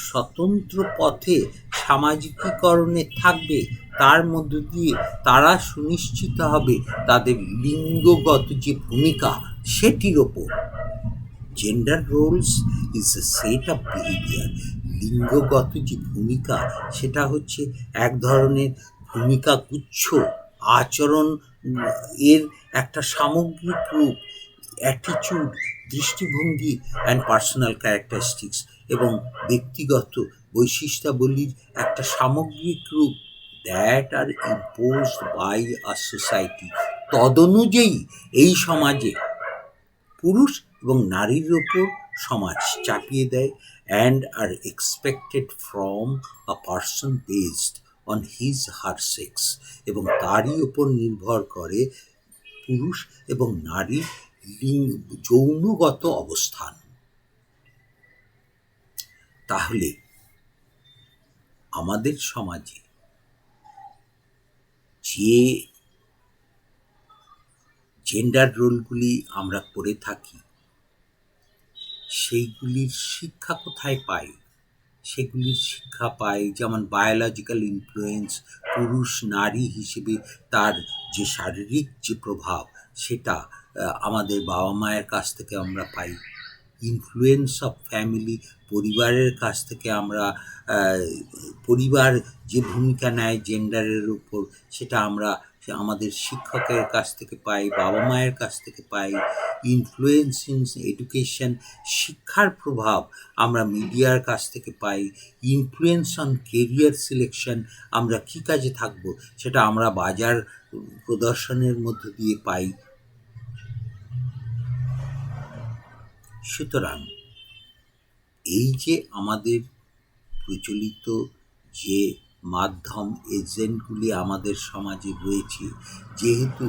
স্বতন্ত্র পথে সামাজিকীকরণে থাকবে, তার মধ্য দিয়ে তারা সুনিশ্চিত হবে তাদের লিঙ্গগত যে ভূমিকা সেটির ওপর। Gender roles is a set of behaviour. লিঙ্গগত যে ভূমিকা সেটা হচ্ছে এক ধরনের ভূমিকা গুচ্ছ, আচরণ এর একটা সামগ্রিক রূপ, অ্যাটিটিউড, দৃষ্টিভঙ্গি অ্যান্ড পার্সোনাল ক্যারেক্টারিস্টিক্স, এবং ব্যক্তিগত বৈশিষ্ট্যাবলীর একটা সামগ্রিক রূপ that are imposed by a society. তদনুযায়ী এই সমাজে পুরুষ এবং নারীর ওপর সমাজ চাপিয়ে দেয় and are expected from a person based on his her sex, এবং তারই ওপর নির্ভর করে পুরুষ এবং নারীর যৌনগত অবস্থান। তাহলে আমাদের সমাজে যে জেন্ডার রোলগুলি আমরা করে থাকি সেইগুলির শিক্ষা কোথায় পাই? সেগুলির শিক্ষা পাই যেমন বায়োলজিক্যাল ইনফ্লুয়েন্স, পুরুষ নারী হিসেবে তার যে শারীরিক যে প্রভাব সেটা আমাদের বাবা মায়ের কাছ থেকে আমরা পাই। ইনফ্লুয়েন্স অফ ফ্যামিলি, পরিবারের কাছ থেকে আমরা পরিবার যে ভূমিকা নেয় জেন্ডারের উপর সেটা আমরা আমাদের শিক্ষকের কাছ থেকে পাই, বাবা মায়ের কাছ থেকে পাই। ইনফ্লুয়েন্স ইন এডুকেশন, শিক্ষার প্রভাব আমরা মিডিয়ার কাছ থেকে পাই। ইনফ্লুয়েন্স অন কেরিয়ার সিলেকশন, আমরা কী কাজে থাকব সেটা আমরা বাজার প্রদর্শনের মধ্য দিয়ে পাই। সুতরাং এই যে আমাদের প্রচলিত যে মাধ্যম এজেন্টগুলি আমাদের সমাজে রয়েছে, যেহেতু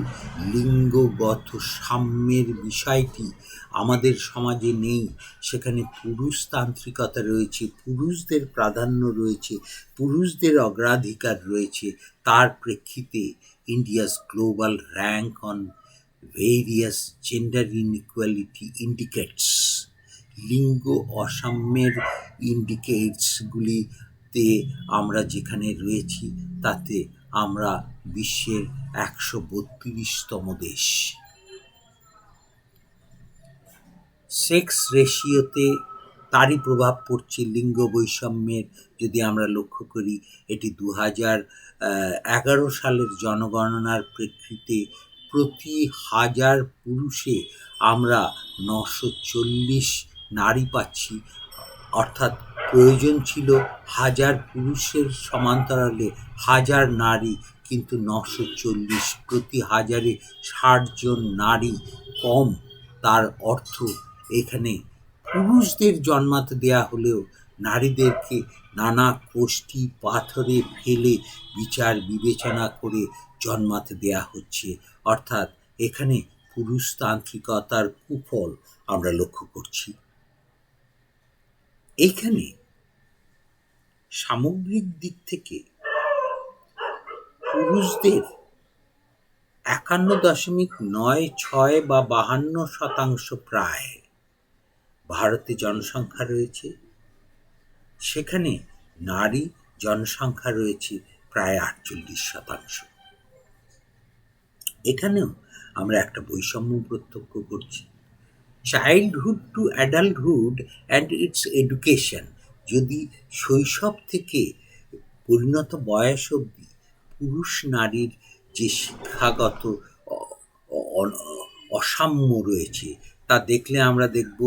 লিঙ্গগত সাম্যের বিষয়টি আমাদের সমাজে নেই, সেখানে পুরুষতান্ত্রিকতা রয়েছে, পুরুষদের প্রাধান্য রয়েছে, পুরুষদের অগ্রাধিকার রয়েছে। তার প্রেক্ষিতে India's global rank on various gender inequality indicates, লিঙ্গ অসাম্যের ইন্ডিকেটসগুলিতে আমরা যেখানে রয়েছি তাতে আমরা বিশ্বের 132তম দেশ। সেক্স রেশিওতে তারই প্রভাব পড়ছে লিঙ্গ বৈষম্যের। যদি আমরা লক্ষ্য করি, এটি 2011 সালের জনগণনার প্রেক্ষিতে প্রতি 1000 পুরুষে আমরা 940 নারী পাচ্ছি, অর্থাৎ প্রয়োজন ছিল 1000 পুরুষের সমান্তরালে 1000 নারী, কিন্তু 940, প্রতি 1000-এ 60 জন নারী কম। তার অর্থ এখানে পুরুষদের জন্মাতে দেয়া হলেও নারীদেরকে নানা কোষ্ঠী পাথরে ফেলে বিচার বিবেচনা করে জন্মাতে দেয়া হচ্ছে, অর্থাৎ এখানে পুরুষতান্ত্রিকতার কুফল আমরা লক্ষ্য করছি। এইখানে সামগ্রিক দিক থেকে পুরুষদের 51.96 বা 52% প্রায় ভারতে জনসংখ্যা রয়েছে, সেখানে নারী জনসংখ্যা রয়েছে প্রায় 48%। এখানেও আমরা একটা বৈষম্য প্রত্যক্ষ করছি। Childhood to adulthood and it's education, যদি শৈশব থেকে পরিণত বয়স অবধি পুরুষ নারীর যে শিক্ষাগত অ- অ- অসাম্য রয়েছে তা দেখলে আমরা দেখব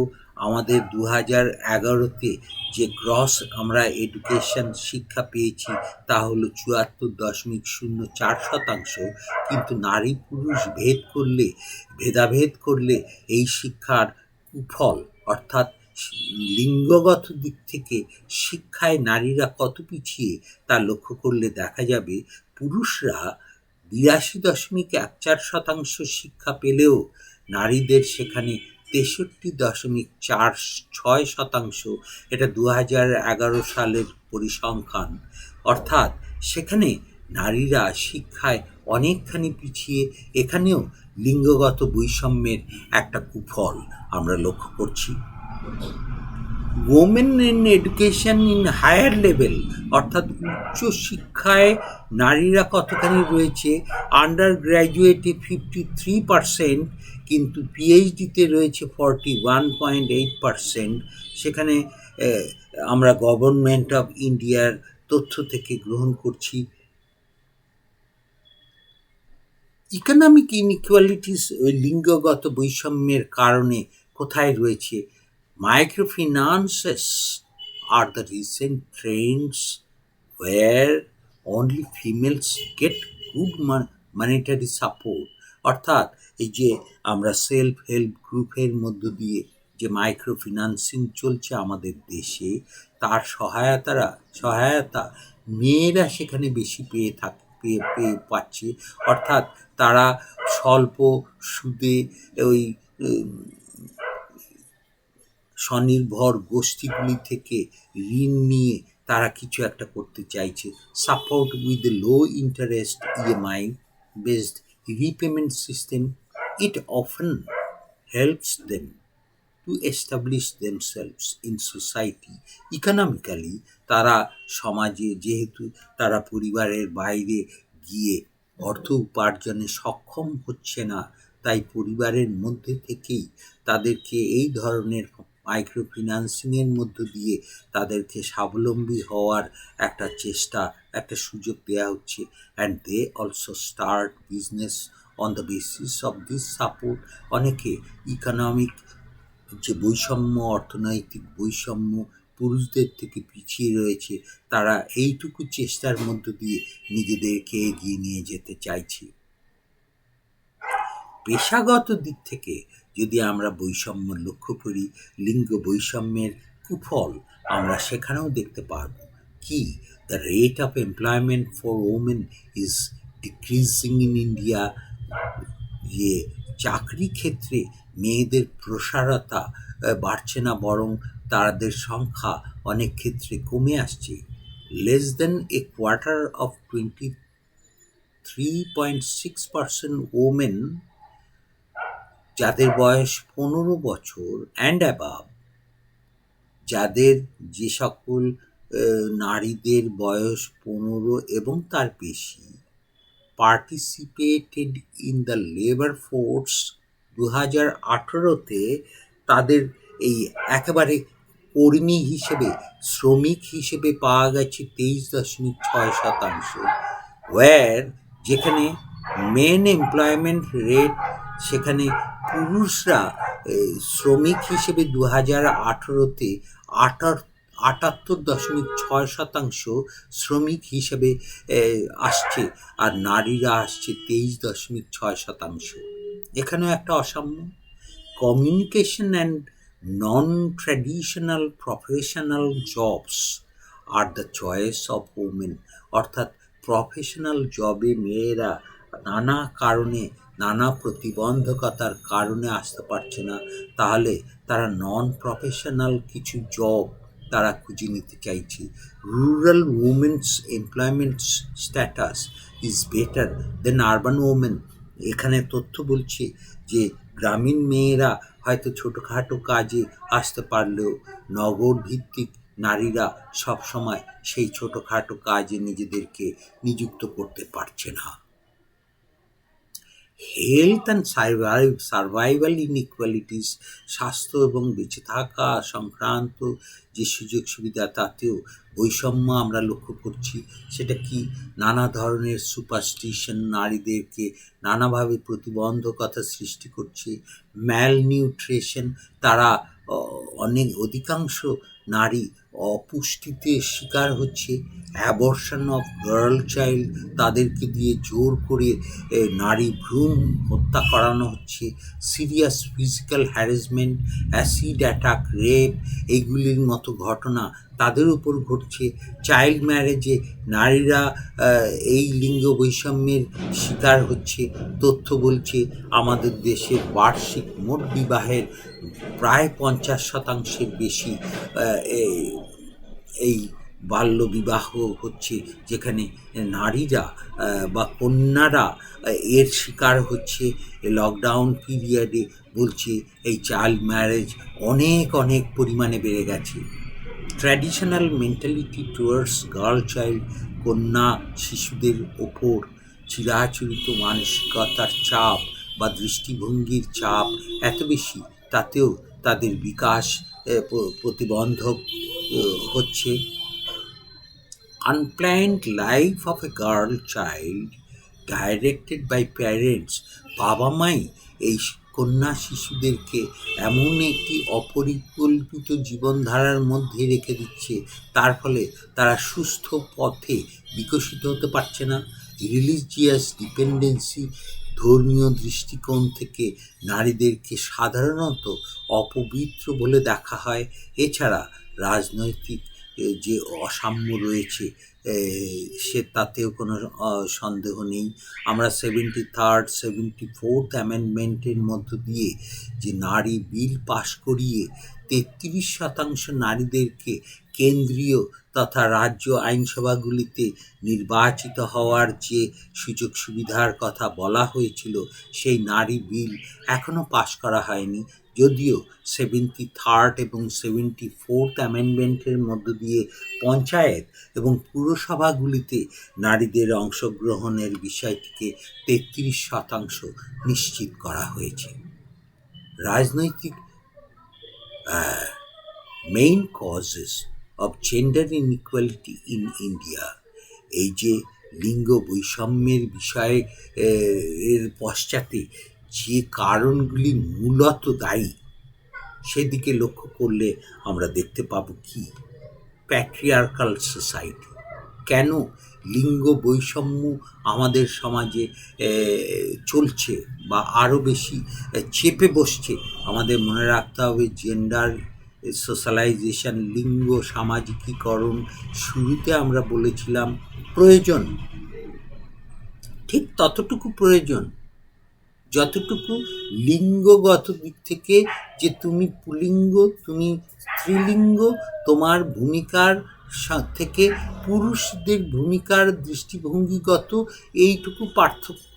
আমাদের 2011-তে যে গ্রস আমরা এডুকেশন শিক্ষা পেয়েছি তা হলো 74.04%, কিন্তু নারী পুরুষ ভেদাভেদ করলে এই শিক্ষার কুফল অর্থাৎ লিঙ্গগত দিক থেকে শিক্ষায় নারীরা কত পিছিয়ে তা লক্ষ্য করলে দেখা যাবে পুরুষরা 82.14% শিক্ষা পেলেও নারীদের সেখানে 63.46%, এটা 2011 সালের পরিসংখ্যান। অর্থাৎ সেখানে নারীরা শিক্ষায় অনেকখানি পিছিয়ে। এখানেও লিঙ্গগত বৈষম্যের একটা কুফল আমরা লক্ষ্য করছি। Women in education in higher level, অর্থাৎ উচ্চ শিক্ষায় নারীরা কতখানি রয়েছে, আন্ডার গ্র্যাজুয়েটে 53%, কিন্তু পিএইচডিতে রয়েছে 41.8%। সেখানে আমরা গভর্নমেন্ট অফ ইন্ডিয়ার তথ্য থেকে গ্রহণ করছি। ইকোনমিক ইনইকুয়ালিটিস, লিঙ্গগত বৈষম্যের কারণে কোথায় রয়েছে? Microfinances are the recent trends where only females get good monetary support, অর্থাৎ এই যে আমরা সেলফ হেল্প গ্রুপের মধ্য দিয়ে যে মাইক্রো ফিন্যান্সিং চলছে আমাদের দেশে, তার সহায়তা মেয়েরা সেখানে বেশি পেয়ে পাচ্ছে। অর্থাৎ তারা স্বল্প সুদে ওই স্বনির্ভর গোষ্ঠীগুলি থেকে ঋণ নিয়ে তারা কিছু একটা করতে চাইছে। Support with low interest EMI based repayment system, it often helps them to establish themselves in society. Economically তারা সমাজে, যেহেতু তারা পরিবারের বাইরে গিয়ে অর্থ উপার্জনে সক্ষম হচ্ছে না, তাই পরিবারের মধ্যে থেকেই তাদেরকে এই ধরনের মাইক্রো ফিন্যান্সিংয়ের মধ্য দিয়ে তাদেরকে স্বাবলম্বী হওয়ার একটা চেষ্টা, একটা সুযোগ দেওয়া হচ্ছে। And they also start business on the basis of this support. অনেকে ইকোনমিক যে বৈষম্য, অর্থনৈতিক বৈষম্য, পুরুষদের থেকে পিছিয়ে রয়েছে, তারা এইটুকু চেষ্টার মধ্য দিয়ে নিজেদেরকে এগিয়ে নিয়ে যেতে চাইছে। পেশাগত দিক থেকে যদি আমরা বৈষম্য লক্ষ্য করি, লিঙ্গ বৈষম্যের কুফল আমরা সেখানেও দেখতে পারব। কি? The rate of employment for women is decreasing in India. যে চাকরি ক্ষেত্রে মেয়েদের প্রসারতা বাড়ছে না, বরং তাদের সংখ্যা অনেক ক্ষেত্রে কমে আসছে। Less than a quarter of 23.6% women, যাদের বয়স 15 বছর অ্যান্ড অ্যাবাভ, যাদের যে সকল নারীদের বয়স 15 এবং তার বেশি participated in the labour force 2018-তে, তাদের এই একেবারে কর্মী হিসেবে, শ্রমিক হিসেবে পাওয়া গেছে 23.6%। ওয়্যার যেখানে মেন এমপ্লয়মেন্ট রেট, সেখানে পুরুষরা শ্রমিক হিসেবে 2018-তে 78.6% শ্রমিক হিসেবে আসছে, আর নারীরা আসছে 23.6%। এখানেও একটা অসাম্য। Communication and non traditional professional jobs are the choice of women, অর্থাৎ প্রফেশনাল জবে মেয়েরা নানা কারণে, নানা প্রতিবন্ধকতার কারণে আসতে পারছে না, তাহলে তারা নন প্রফেশনাল কিছু জব তারা খুঁজে নিতে চাইছে। Rural women's employment status is better then urban women. এখানে তথ্য বলছে যে গ্রামীণ মেয়েরা হয়তো ছোটোখাটো কাজে আসতে পারলেও নগর ভিত্তিক নারীরা সবসময় সেই ছোটোখাটো কাজে নিজেদেরকে নিযুক্ত করতে পারছে না। হেলথ অ্যান্ড সার্ভাইভাল ইনইকুয়ালিটিস, স্বাস্থ্য এবং বেঁচে থাকা সংক্রান্ত যে সুযোগ সুবিধা, তাতেও বৈষম্য আমরা লক্ষ্য করছি। সেটা কি? নানা ধরনের সুপারস্টিশন নারীদেরকে নানাভাবে প্রতিবন্ধকতা সৃষ্টি করছে। ম্যালনিউট্রিশন, তারা অধিকাংশ নারী অপুষ্টিতে শিকার হচ্ছে। অ্যাবর্শন অফ গার্ল চাইল্ড, তাদেরকে দিয়ে জোর করে নারী ভ্রূণ হত্যা করানো হচ্ছে। Serious physical harassment, acid attack, rape, এইগুলির মতো ঘটনা তাদের উপর ঘটছে। চাইল্ড ম্যারেজে নারীরা এই লিঙ্গ বৈষম্যের শিকার হচ্ছে। তথ্য বলছে আমাদের দেশের বার্ষিক মোট বিবাহের প্রায় 50% বেশি এই বাল্যবিবাহ হচ্ছে, যেখানে নারীরা বা কন্যারা এর শিকার হচ্ছে। লকডাউন পিরিয়ডে বলছে এই চাইল্ড ম্যারেজ অনেক অনেক পরিমাণে বেড়ে গেছে। Traditional mentality towards girl child, কন্যা শিশুদের ওপর চিরাচরিত মানসিকতার চাপ বা দৃষ্টিভঙ্গির চাপ এত বেশি, তাতেও তাদের বিকাশ প্রতিবন্ধক হচ্ছে। Unplanned life of a girl child directed by parents, বাবা মাই এই কন্যা শিশুদেরকে এমন একটি অপরিকল্পিত জীবনধারার মধ্যে রেখে দিচ্ছে, তার ফলে তারা সুস্থ পথে বিকশিত হতে পারছে না। রিলিজিয়াস ডিপেন্ডেন্সি, ধর্মীয় দৃষ্টিকোণ থেকে নারীদেরকে সাধারণত অপবিত্র বলে দেখা হয়। এছাড়া রাজনৈতিক যে অসাম্য রয়েছে সে তাতেও কোনো সন্দেহ নেই। আমরা 73rd 74th অ্যামেন্ডমেন্টের মধ্য দিয়ে যে নারী বিল পাশ করিয়ে 33% নারীদেরকে কেন্দ্রীয় তথা রাজ্য আইনসভাগুলিতে নির্বাচিত হওয়ার যে সুযোগ সুবিধার কথা বলা হয়েছিল, সেই নারী বিল এখনও পাশ করা হয়নি। যদিও 73rd এবং 74th অ্যামেন্ডমেন্টের মধ্য দিয়ে পঞ্চায়েত এবং পুরসভাগুলিতে নারীদের অংশগ্রহণের বিষয়টিকে 33% নিশ্চিত করা হয়েছে। রাজনৈতিক main causes of gender inequality in India, এই যে লিঙ্গ বৈষম্যের বিষয়ে এর পশ্চাতে যে কারণগুলি মূলত দায়ী, সেদিকে লক্ষ্য করলে আমরা দেখতে পাব কি? Patriarchal society. কেন লিঙ্গ বৈষম্য আমাদের সমাজে চলছে বা আরও বেশি চেপে বসছে? আমাদের মনে রাখতে হবে জেন্ডার সোশ্যালাইজেশন, লিঙ্গ সামাজিকীকরণ, শুরুতে আমরা বলেছিলাম প্রয়োজন, ঠিক ততটুকু প্রয়োজন যতটুকু লিঙ্গগত দিক থেকে, যে তুমি পুল্লিঙ্গ, তুমি স্ত্রীলিঙ্গ, তোমার ভূমিকার থেকে পুরুষদের ভূমিকার দৃষ্টিভঙ্গিগত এইটুকু পার্থক্য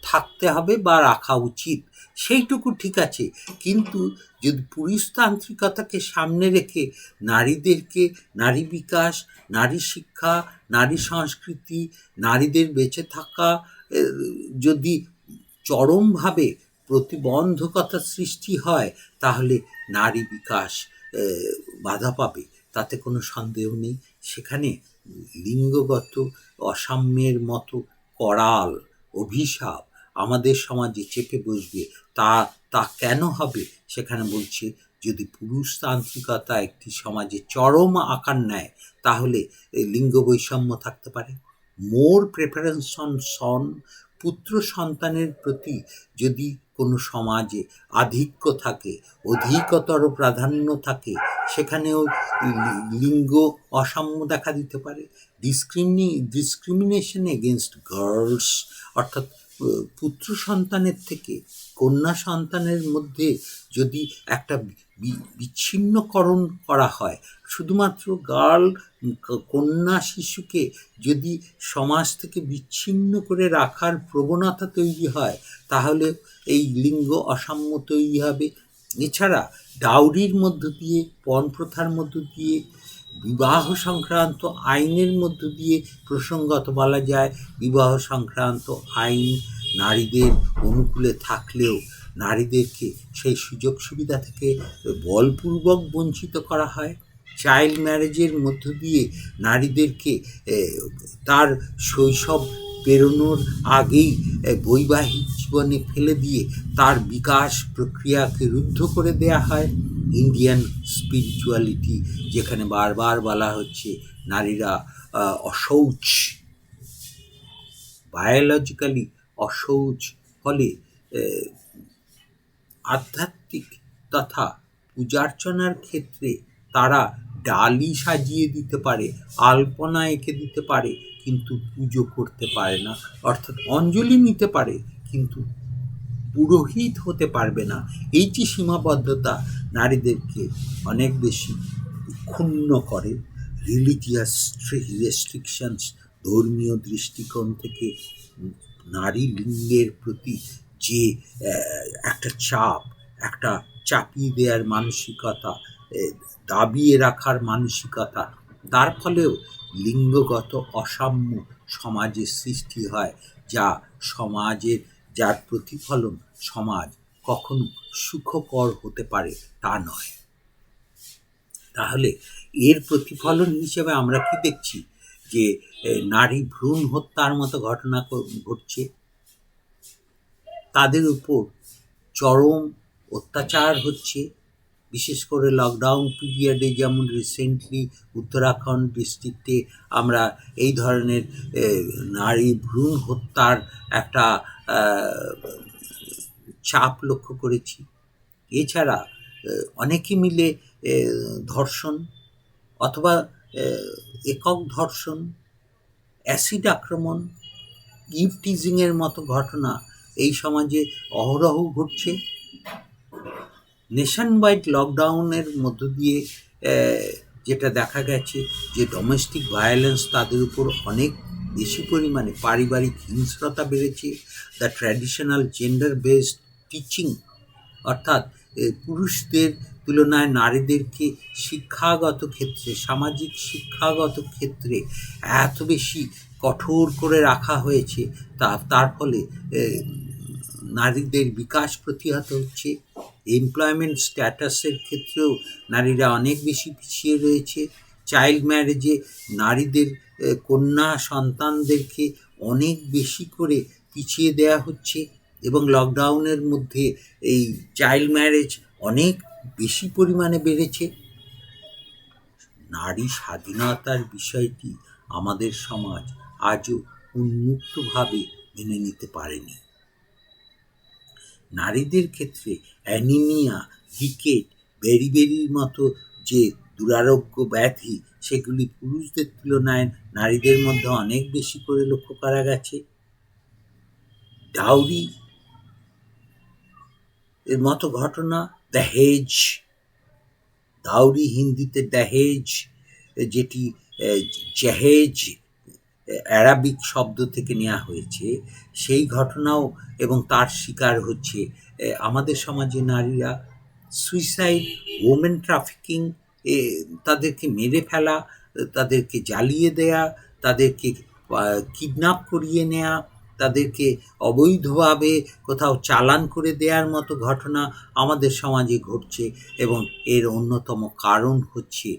থাকতে হবে বা রাখা উচিত, সেইটুকু ঠিক আছে। কিন্তু যদি পুরুষতান্ত্রিকতাকে সামনে রেখে নারীদেরকে নারী বিকাশ, নারী শিক্ষা, নারী সংস্কৃতি, নারীদের বেঁচে থাকা যদি চরমভাবে প্রতিবন্ধকতা সৃষ্টি হয়, তাহলে নারী বিকাশ বাধা পাবে, তাতে কোনো সন্দেহ নেই। সেখানে লিঙ্গগত অসাম্যের মতো করাল অভিশাপ আমাদের সমাজে চেপে বসবে। তা কেন হবে? সেখানে বলছে যদি পুরুষতান্ত্রিকতা একটি সমাজে চরম আকার নেয়, তাহলে লিঙ্গ বৈষম্য থাকতে পারে। মোর প্রেফারেন্স অন সন, পুত্র সন্তানের প্রতি যদি কোনো সমাজে আধিক্য থাকে, অধিকতর প্রাধান্য থাকে, সেখানেও লিঙ্গ অসাম্য দেখা দিতে পারে। ডিসক্রিমিনেশন এগেনস্ট গার্লস, অর্থাৎ পুত্র সন্তানের থেকে কন্যা সন্তানের মধ্যে যদি একটা বিচ্ছিন্নকরণ করা হয়, শুধুমাত্র কন্যা শিশুকে যদি সমাজ থেকে বিচ্ছিন্ন করে রাখার প্রবণতা তৈরি হয়, তাহলে এই লিঙ্গ অসাম্য তৈরি হবে। এছাড়া ডাউরির মধ্য দিয়ে, পণ প্রথার মধ্য দিয়ে বিবাহ সংক্রান্ত আইনের মধ্য দিয়ে প্রসঙ্গত বলা যায়, বিবাহ সংক্রান্ত আইন নারীদের অনুকূলে থাকলেও নারীদেরকে সেই সুযোগ সুবিধা থেকে বলপূর্বক বঞ্চিত করা হয়। চাইল্ড ম্যারেজের মধ্য দিয়ে নারীদেরকে তার শৈশব পেরোনোর আগেই বৈবাহিক জীবনে ফেলে দিয়ে তার বিকাশ প্রক্রিয়াকে রুদ্ধ করে দেয়া হয়। ইন্ডিয়ান স্পিরিচুয়ালিটি যেখানে বারবার বলা হচ্ছে নারীরা অশৌচ, বায়োলজিক্যালি অশৌচ, ফলে আধ্যাত্মিক তথা পূজার্চনার ক্ষেত্রে তারা ডালি সাজিয়ে দিতে পারে, আলপনা এঁকে দিতে পারে, কিন্তু পুজো করতে পারে না, অর্থাৎ অঞ্জলি নিতে পারে কিন্তু পুরোহিত হতে পারবে না। এই যে সীমাবদ্ধতা নারীদেরকে অনেক বেশি ক্ষুণ্ণ করে। রিলিজিয়াস রেস্ট্রিকশনস, ধর্মীয় দৃষ্টিকোণ থেকে নারী লিঙ্গের প্রতি যে একটা চাপ, একটা চাপিয়ে দেওয়ার মানসিকতা, দাবিয়ে রাখার মানসিকতা, তার ফলেও লিঙ্গগত অসাম্য সমাজে সৃষ্টি হয়, যা সমাজের যার প্রতিফলন সমাজ কখনো সুখকর হতে পারে তা নয়। তাহলে এর প্রতিফলন হিসেবে আমরা কি দেখছি? যে নারী ভ্রূণ হত্যার মতো ঘটনা ঘটছে, তাদের উপর চরম অত্যাচার হচ্ছে। বিশেষ করে লকডাউন পিরিয়ডে, যেমন রিসেন্টলি উত্তরাখণ্ড ডিস্ট্রিক্টে আমরা এই ধরনের নারী ভ্রূণ হত্যার একটা চাপ লক্ষ্য করেছি। এছাড়া অনেকে মিলে ধর্ষণ অথবা একক ধর্ষণ, অ্যাসিড আক্রমণ, ইভ টিজিংয়ের মতো ঘটনা এই সমাজে অহরহ ঘটছে। নেশন ওয়াইড লকডাউনের মধ্য দিয়ে যেটা দেখা গেছে যে ডোমেস্টিক ভায়োলেন্স তাদের উপর অনেক বেশি পরিমাণে, পারিবারিক হিংস্রতা বেড়েছে। The traditional gender based teaching, অর্থাৎ পুরুষদের তুলনায় নারীদেরকে শিক্ষাগত ক্ষেত্রে, সামাজিক শিক্ষাগত ক্ষেত্রে এত বেশি কঠোর করে রাখা হয়েছে, তার ফলে নারীদের বিকাশ প্রতিহত হচ্ছে। এমপ্লয়মেন্ট স্ট্যাটাসের ক্ষেত্রেও নারীরা অনেক বেশি পিছিয়ে রয়েছে। চাইল্ড ম্যারেজে নারীদের, কন্যা সন্তানদেরকে অনেক বেশি করে পিছিয়ে দেয়া হচ্ছে, এবং লকডাউনের মধ্যে এই চাইল্ড ম্যারেজ অনেক বেশি পরিমাণে বেড়েছে। নারী স্বাধীনতার বিষয়টি আমাদের সমাজ আজও উন্মুক্তভাবে মেনে নিতে পারেনি। নারীদের ক্ষেত্রে অ্যানিমিয়া, রিকেট, বেরিবেরির মতো যে দুরারোগ্য ব্যাধি, সেগুলি পুরুষদের তুলনায় নারীদের মধ্যে অনেক বেশি করে লক্ষ্য করা গেছে। ডাউরি এর মতো ঘটনা, দহেজ, দাউরি হিন্দিতে দহেজ, যেটি জাহেজ অ্যারাবিক শব্দ থেকে নেওয়া হয়েছে, সেই ঘটনাও এবং তার শিকার হচ্ছে আমাদের সমাজে নারীরা। সুইসাইড, ওমেন ট্রাফিকিং, তাদেরকে মেরে ফেলা, তাদেরকে জ্বালিয়ে দেয়া, তাদেরকে কিডন্যাপ করিয়ে নেয়া, তাদেরকে অবৈধভাবে কোথাও চালান করে দেওয়ার মতো ঘটনা আমাদের সমাজে ঘটছে, এবং এর অন্যতম কারণ হচ্ছে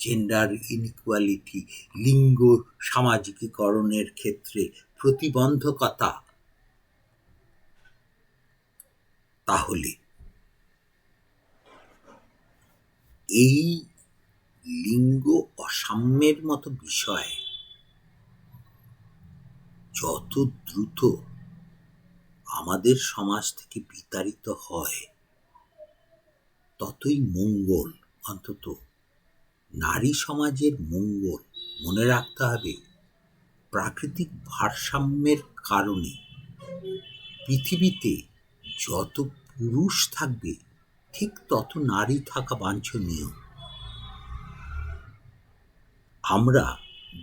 জেন্ডার ইনইকুয়ালিটি, লিঙ্গ সামাজিকীকরণের ক্ষেত্রে প্রতিবন্ধকতা। তাহলে এই লিঙ্গ অসাম্যের মতো বিষয় যত দ্রুত আমাদের সমাজ থেকে বিতাড়িত হয়, ততই মঙ্গল, অন্তত নারী সমাজের মঙ্গল। মনে রাখতে হবে, প্রাকৃতিক ভারসাম্যের কারণে পৃথিবীতে যত পুরুষ থাকবে, ঠিক তত নারী থাকা বাঞ্ছনীয়। আমরা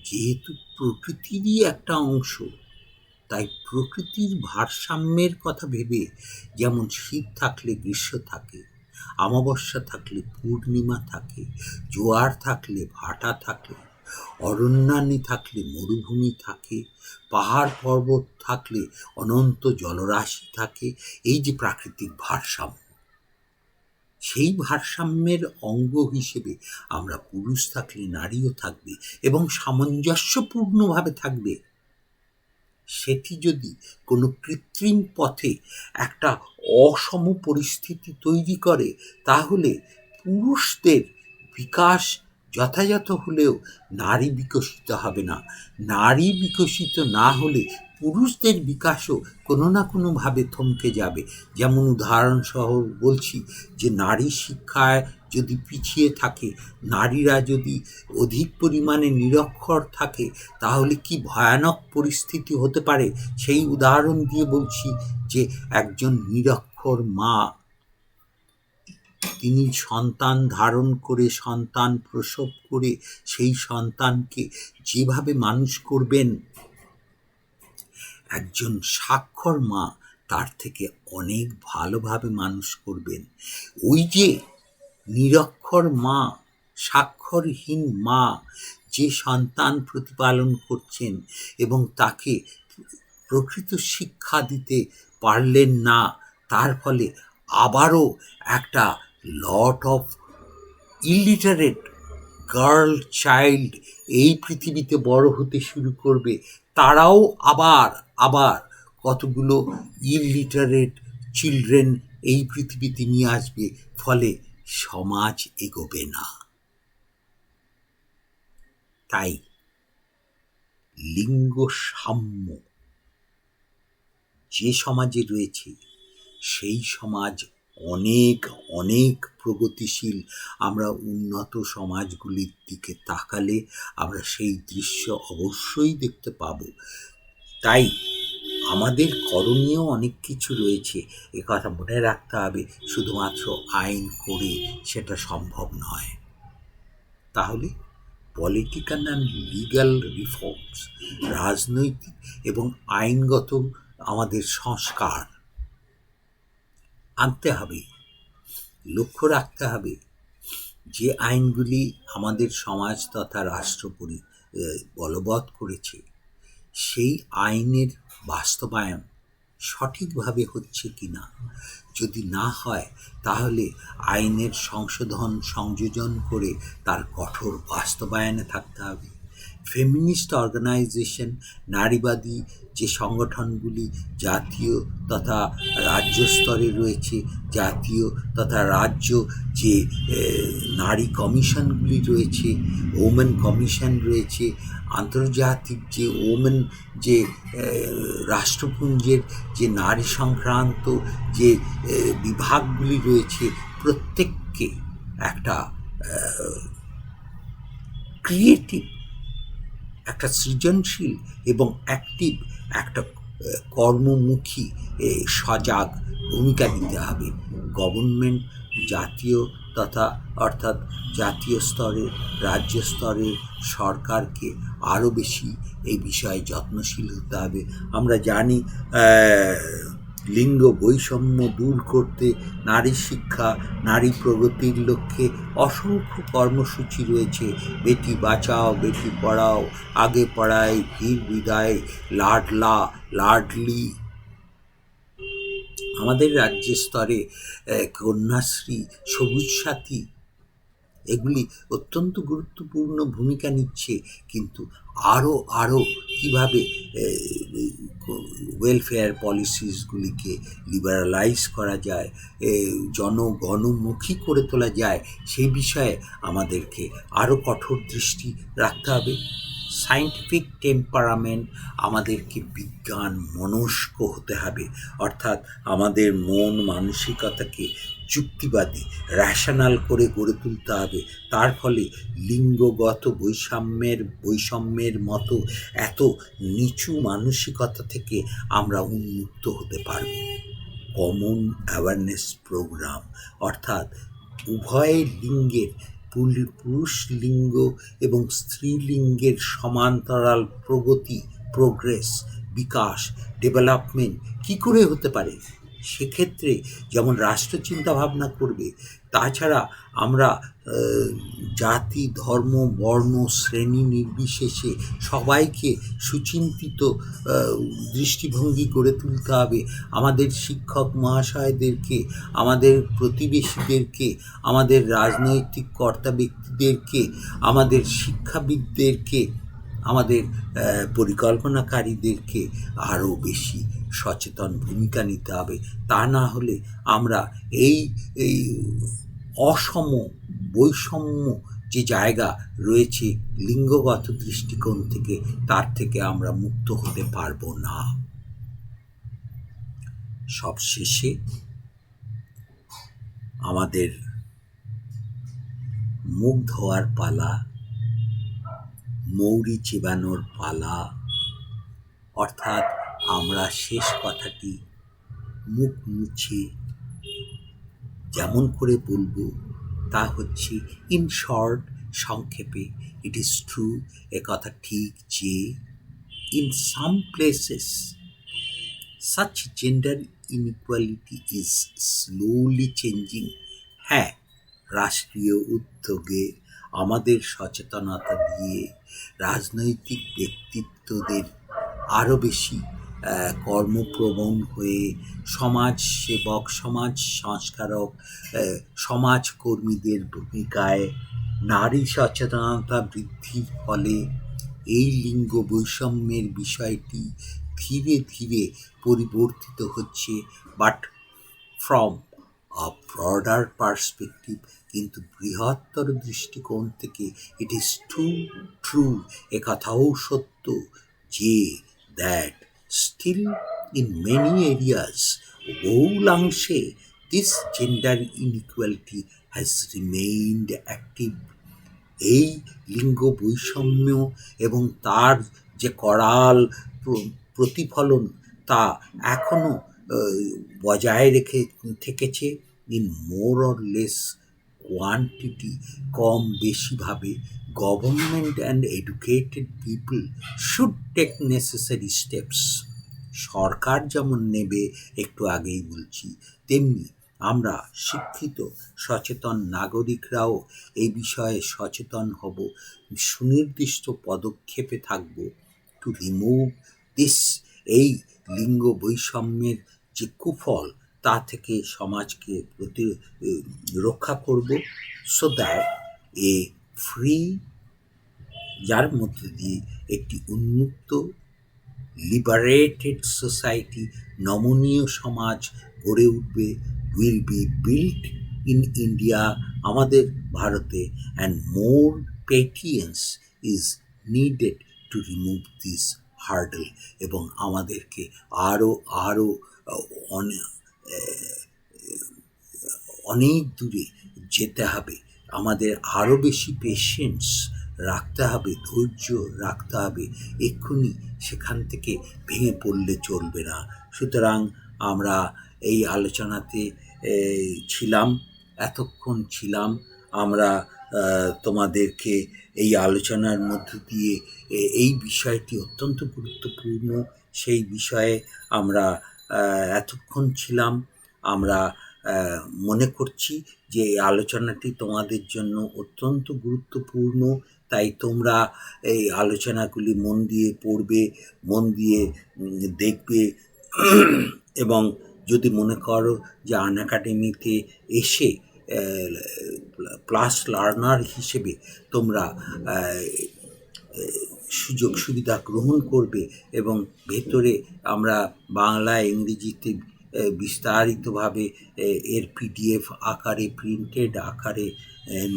যেহেতু প্রকৃতিরই একটা অংশ, তাই প্রকৃতির ভারসাম্যের কথা ভেবে, যেমন শীত থাকলে গ্রীষ্ম থাকে, অমাবস্যা থাকলে পূর্ণিমা থাকে, জোয়ার থাকলে ভাটা থাকে, অরণ্যানী থাকলে মরুভূমি থাকে, পাহাড় পর্বত থাকলে অনন্ত জলরাশি থাকে। এই যে প্রাকৃতিক ভারসাম্য, সেই ভারসাম্যের অঙ্গ হিসেবে আমরা পুরুষ থাকলে নারীও থাকবে এবং সামঞ্জস্যপূর্ণভাবে থাকবে। সেটি যদি কোনো কৃত্রিম পথে একটা অসম পরিস্থিতি তৈরি করে, তাহলে পুরুষদের বিকাশ যথাযথ হলেও নারী বিকশিত হবে না। নারী বিকশিত না হলে পুরুষদের বিকাশও কোনো না কোনোভাবে থমকে যাবে। যেমন উদাহরণসহ বলছি যে নারী শিক্ষায় যদি পিছিয়ে থাকে, নারীরা যদি অধিক পরিমাণে নিরক্ষর থাকে, তাহলে কি ভয়ানক পরিস্থিতি হতে পারে সেই উদাহরণ দিয়ে বলছি যে একজন নিরক্ষর মা, তিনি সন্তান ধারণ করে, সন্তান প্রসব করে, সেই সন্তানকে যেভাবে মানুষ করবেন একজন সাক্ষর মা তার থেকে অনেক ভালোভাবে মানুষ করবেন। ওই যে নিরক্ষর মা, স্বাক্ষরহীন মা যে সন্তান প্রতিপালন করছেন এবং তাকে প্রকৃত শিক্ষা দিতে পারলেন না, তার ফলে আবারও একটা lot of illiterate girl child এই পৃথিবীতে বড় হতে শুরু করবে। তারাও আবার আবার কতগুলো ইলিটারেট চিলড্রেন এই পৃথিবীতে নিয়ে আসবে, ফলে সমাজ এগোবে না। তাই লিঙ্গ সাম্য যে সমাজে রয়েছে সেই সমাজ অনেক অনেক প্রগতিশীল। আমরা উন্নত সমাজগুলির দিকে তাকালে আমরা সেই দৃশ্য অবশ্যই দেখতে পাব। তাই আমাদের করণীয় অনেক কিছু রয়েছে, কথা মনে রাখতে হবে। শুধুমাত্র আইন করে সেটা সম্ভব নয়। তাহলে পলিটিক্যাল অ্যান্ড লিগ্যাল রিফর্মস, রাজনৈতিক এবং আইনগত আমাদের সংস্কার আনতে হবে। লক্ষ্য রাখতে হবে যে আইনগুলি আমাদের সমাজ তথা রাষ্ট্র বলবৎ করেছে, সেই আইনের বাস্তবায়ন সঠিকভাবে হচ্ছে কি না। যদি না হয় তাহলে আইনের সংশোধন সংযোজন করে তার কঠোর বাস্তবায়নে থাকতে হবে। ফেমিনিস্ট অর্গানাইজেশন, নারীবাদী যে সংগঠনগুলি জাতীয় তথা রাজ্য স্তরে রয়েছে, জাতীয় তথা রাজ্য যে নারী কমিশনগুলি রয়েছে, ওমেন কমিশন রয়েছে, আন্তর্জাতিক যে ওমেন যে রাষ্ট্রপুঞ্জের যে নারী সংক্রান্ত যে বিভাগগুলি রয়েছে, প্রত্যেককে একটা ক্রিয়েটিভ, একটা সৃজনশীল এবং অ্যাক্টিভ, একটা কর্মমুখী সজাগ ভূমিকা নিতে হবে। গভর্নমেন্ট জাতীয় তথা অর্থাৎ জাতীয় স্তরে, রাজ্য স্তরে সরকারকে আরও বেশি এই বিষয়ে যত্নশীল হতে হবে। আমরা জানি লিঙ্গ বৈষম্য দূর করতে নারী শিক্ষা, নারী প্রগতির লক্ষ্যে অসংখ্য কর্মসূচি রয়েছে। বেটি বাঁচাও, বেটি পড়াও, আগে পড়াই ফির বিদায়, লাডলা লাডলি। আমাদের রাজ্য স্তরে কন্যাশ্রী, সবুজ সাথী, এগুলি অত্যন্ত গুরুত্বপূর্ণ ভূমিকা নিচ্ছে। কিন্তু আরও কীভাবে ওয়েলফেয়ার পলিসিসগুলিকে লিবারালাইজ করা যায়, জনগণমুখী করে তোলা যায়, সেই বিষয়ে আমাদেরকে আরও কঠোর দৃষ্টি রাখতে হবে। সায়েন্টিফিক টেম্পারামেন্ট, আমাদেরকে বিজ্ঞান মনস্ক হতে হবে, অর্থাৎ আমাদের মন মানসিকতাকে যুক্তিবাদী, র্যাশনাল করে গড়ে তুলতে হবে। তার ফলে লিঙ্গগত বৈষম্যের মতো এত নিচু মানসিকতা থেকে আমরা উন্মুক্ত হতে পারব। কমন অ্যাওয়ারনেস প্রোগ্রাম, অর্থাৎ উভয় লিঙ্গের, পুরুষ লিঙ্গ এবং স্ত্রীলিঙ্গের সমান্তরাল প্রগতি, প্রোগ্রেস, বিকাশ, ডেভেলপমেন্ট কী করে হতে পারে, সেক্ষেত্রে যেমন রাষ্ট্র চিন্তা ভাবনা করবে, তাছাড়া আমরা জাতি, ধর্ম, বর্ণ, শ্রেণী নির্বিশেষে সবাইকে সুচিন্তিত দৃষ্টিভঙ্গি গড়ে তুলতে হবে। আমাদের শিক্ষক মহাশয়দেরকে, আমাদের প্রতিবেশীদেরকে, আমাদের রাজনৈতিক কর্তা ব্যক্তিদেরকে, আমাদের শিক্ষাবিদদেরকে, আমাদের পরিকল্পনাকারীদেরকে আরও বেশি সচেতন ভূমিকা নিতে হবে। তা না হলে আমরা এই এই অসম বৈষম্য যে জায়গা রয়েছে লিঙ্গগত দৃষ্টিকোণ থেকে, তার থেকে আমরা মুক্ত হতে পারবো না। সবশেষে আমাদের মুখ ধোয়ার পালা, মৌরি চিবানোর পালা, অর্থাৎ আমরা শেষ কথাটি মুখ মুছে যেমন করে বলবো তা হচ্ছে, ইন শর্ট, সংক্ষেপে, ইট ইজ ট্রু, এ কথা ঠিক যে in some places such gender inequality is slowly changing. হ্যাঁ, রাষ্ট্রীয় উদ্যোগে, আমাদের সচেতনতা দিয়ে, রাজনৈতিক ব্যক্তিত্বদের আরও বেশি কর্মপ্রবণ হয়ে, সমাজ সেবক, সমাজ সংস্কারক, সমাজকর্মীদের ভূমিকায় নারী সচেতনতা বৃদ্ধির ফলে এই লিঙ্গ বৈষম্যের বিষয়টি ধীরে ধীরে পরিবর্তিত হচ্ছে, but from a broader perspective, কিন্তু বৃহত্তর দৃষ্টিকোণ থেকে ইট ইজ ট্রু, একথাও সত্য যে that still in many areas, বহুলাংশে, this gender inequality has remained active. এই লিঙ্গ বৈষম্য এবং তার যে করাল প্রতিফলন, তা এখনও বজায় রেখে থেকেছে in more or less quantity, কম বেশিভাবে। Government and educated people should take necessary steps. সরকার যেমন নেবে, একটু আগেই বলছি, তেমনি আমরা শিক্ষিত সচেতন নাগরিকরাও এই বিষয়ে সচেতন হব, সুনির্দিষ্ট পদক্ষেপে থাকব টু রিমুভ দিস, এই লিঙ্গ বৈষম্যের যে কুফল, তা থেকে সমাজকে রক্ষা করব, সো দ্যাট এ ফ্রি, যার মধ্যে দিয়ে একটি উন্মুক্ত, লিবারেটেড সোসাইটি, নমনীয় সমাজ গড়ে উঠবে, will be built in India, আমাদের ভারতে, and more patience is needed to remove this hurdle. এবং আমাদেরকে আরও আরও অনেক দূরে যেতে হবে, আমাদের আরও বেশি পেশেন্স রাখতে হবে, ধৈর্য রাখতে হবে, এক্ষুনি সেখান থেকে ভেঙে পড়লে চলবে না। সুতরাং আমরা এই আলোচনাতে এতক্ষণ ছিলাম, আমরা তোমাদেরকে এই আলোচনার মধ্য দিয়ে এই বিষয়টি অত্যন্ত গুরুত্বপূর্ণ, সেই বিষয়ে আমরা এতক্ষণ ছিলাম। আমরা মনে করছি যে এই আলোচনাটি তোমাদের জন্য অত্যন্ত গুরুত্বপূর্ণ, তাই তোমরা এই আলোচনাগুলি মন দিয়ে পড়বে, মন দিয়ে দেখবে, এবং যদি মনে করো যে আনএকাডেমিতে এসে প্লাস লার্নার হিসেবে তোমরা সুযোগ সুবিধা গ্রহণ করবে, এবং ভেতরে আমরা বাংলা ইংরেজিতে বিস্তারিতভাবে এর পিডিএফ আকারে, প্রিন্টেড আকারে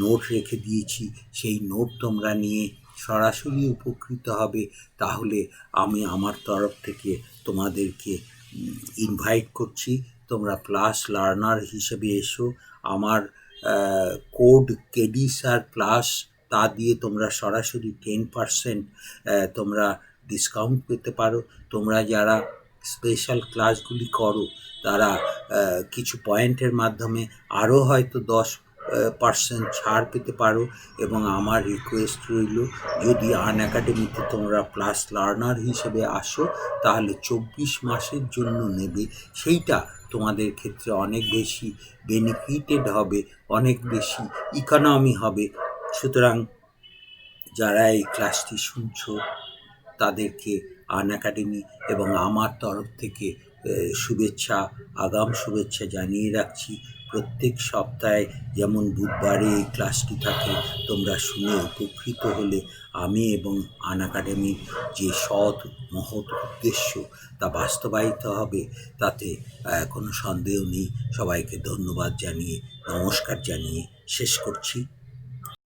নোট রেখে দিয়েছি, সেই নোট তোমরা নিয়ে সরাসরি উপকৃত হবে। তাহলে আমি আমার তরফ থেকে তোমাদেরকে ইনভাইট করছি, তোমরা প্লাস লার্নার হিসেবে এসো। আমার কোড কেডি স্যার প্লাস, তা দিয়ে তোমরা সরাসরি 10% তোমরা ডিসকাউন্ট পেতে পারো। তোমরা যারা স্পেশাল ক্লাসগুলি করো, তারা কিছু পয়েন্টের মাধ্যমে আরও হয়তো পার্সেন্ট ছাড় পেতে পারো। এবং আমার রিকোয়েস্ট রইল, যদি আনএকাডেমিতে তোমরা প্লাস লার্নার হিসেবে আসো তাহলে 24 মাসের জন্য নেবে। সেইটা তোমাদের ক্ষেত্রে অনেক বেশি বেনিফিটেড হবে, অনেক বেশি ইকোনমি হবে। সুতরাং যারা এই ক্লাসটি শুনছো তাদেরকে আনএকাডেমি এবং আমার তরফ থেকে শুভেচ্ছা, আগাম শুভেচ্ছা জানিয়ে রাখছি। প্রত্যেক সপ্তাহে যেমন বুধবারে এই ক্লাসটি থাকে, তোমরা শুনে উপকৃত হলে আমি এবং আনএকাডেমির যে সৎ মহৎ উদ্দেশ্য তা বাস্তবায়িত হবে, তাতে কোনো সন্দেহ নেই। সবাইকে ধন্যবাদ জানিয়ে, নমস্কার জানিয়ে শেষ করছি।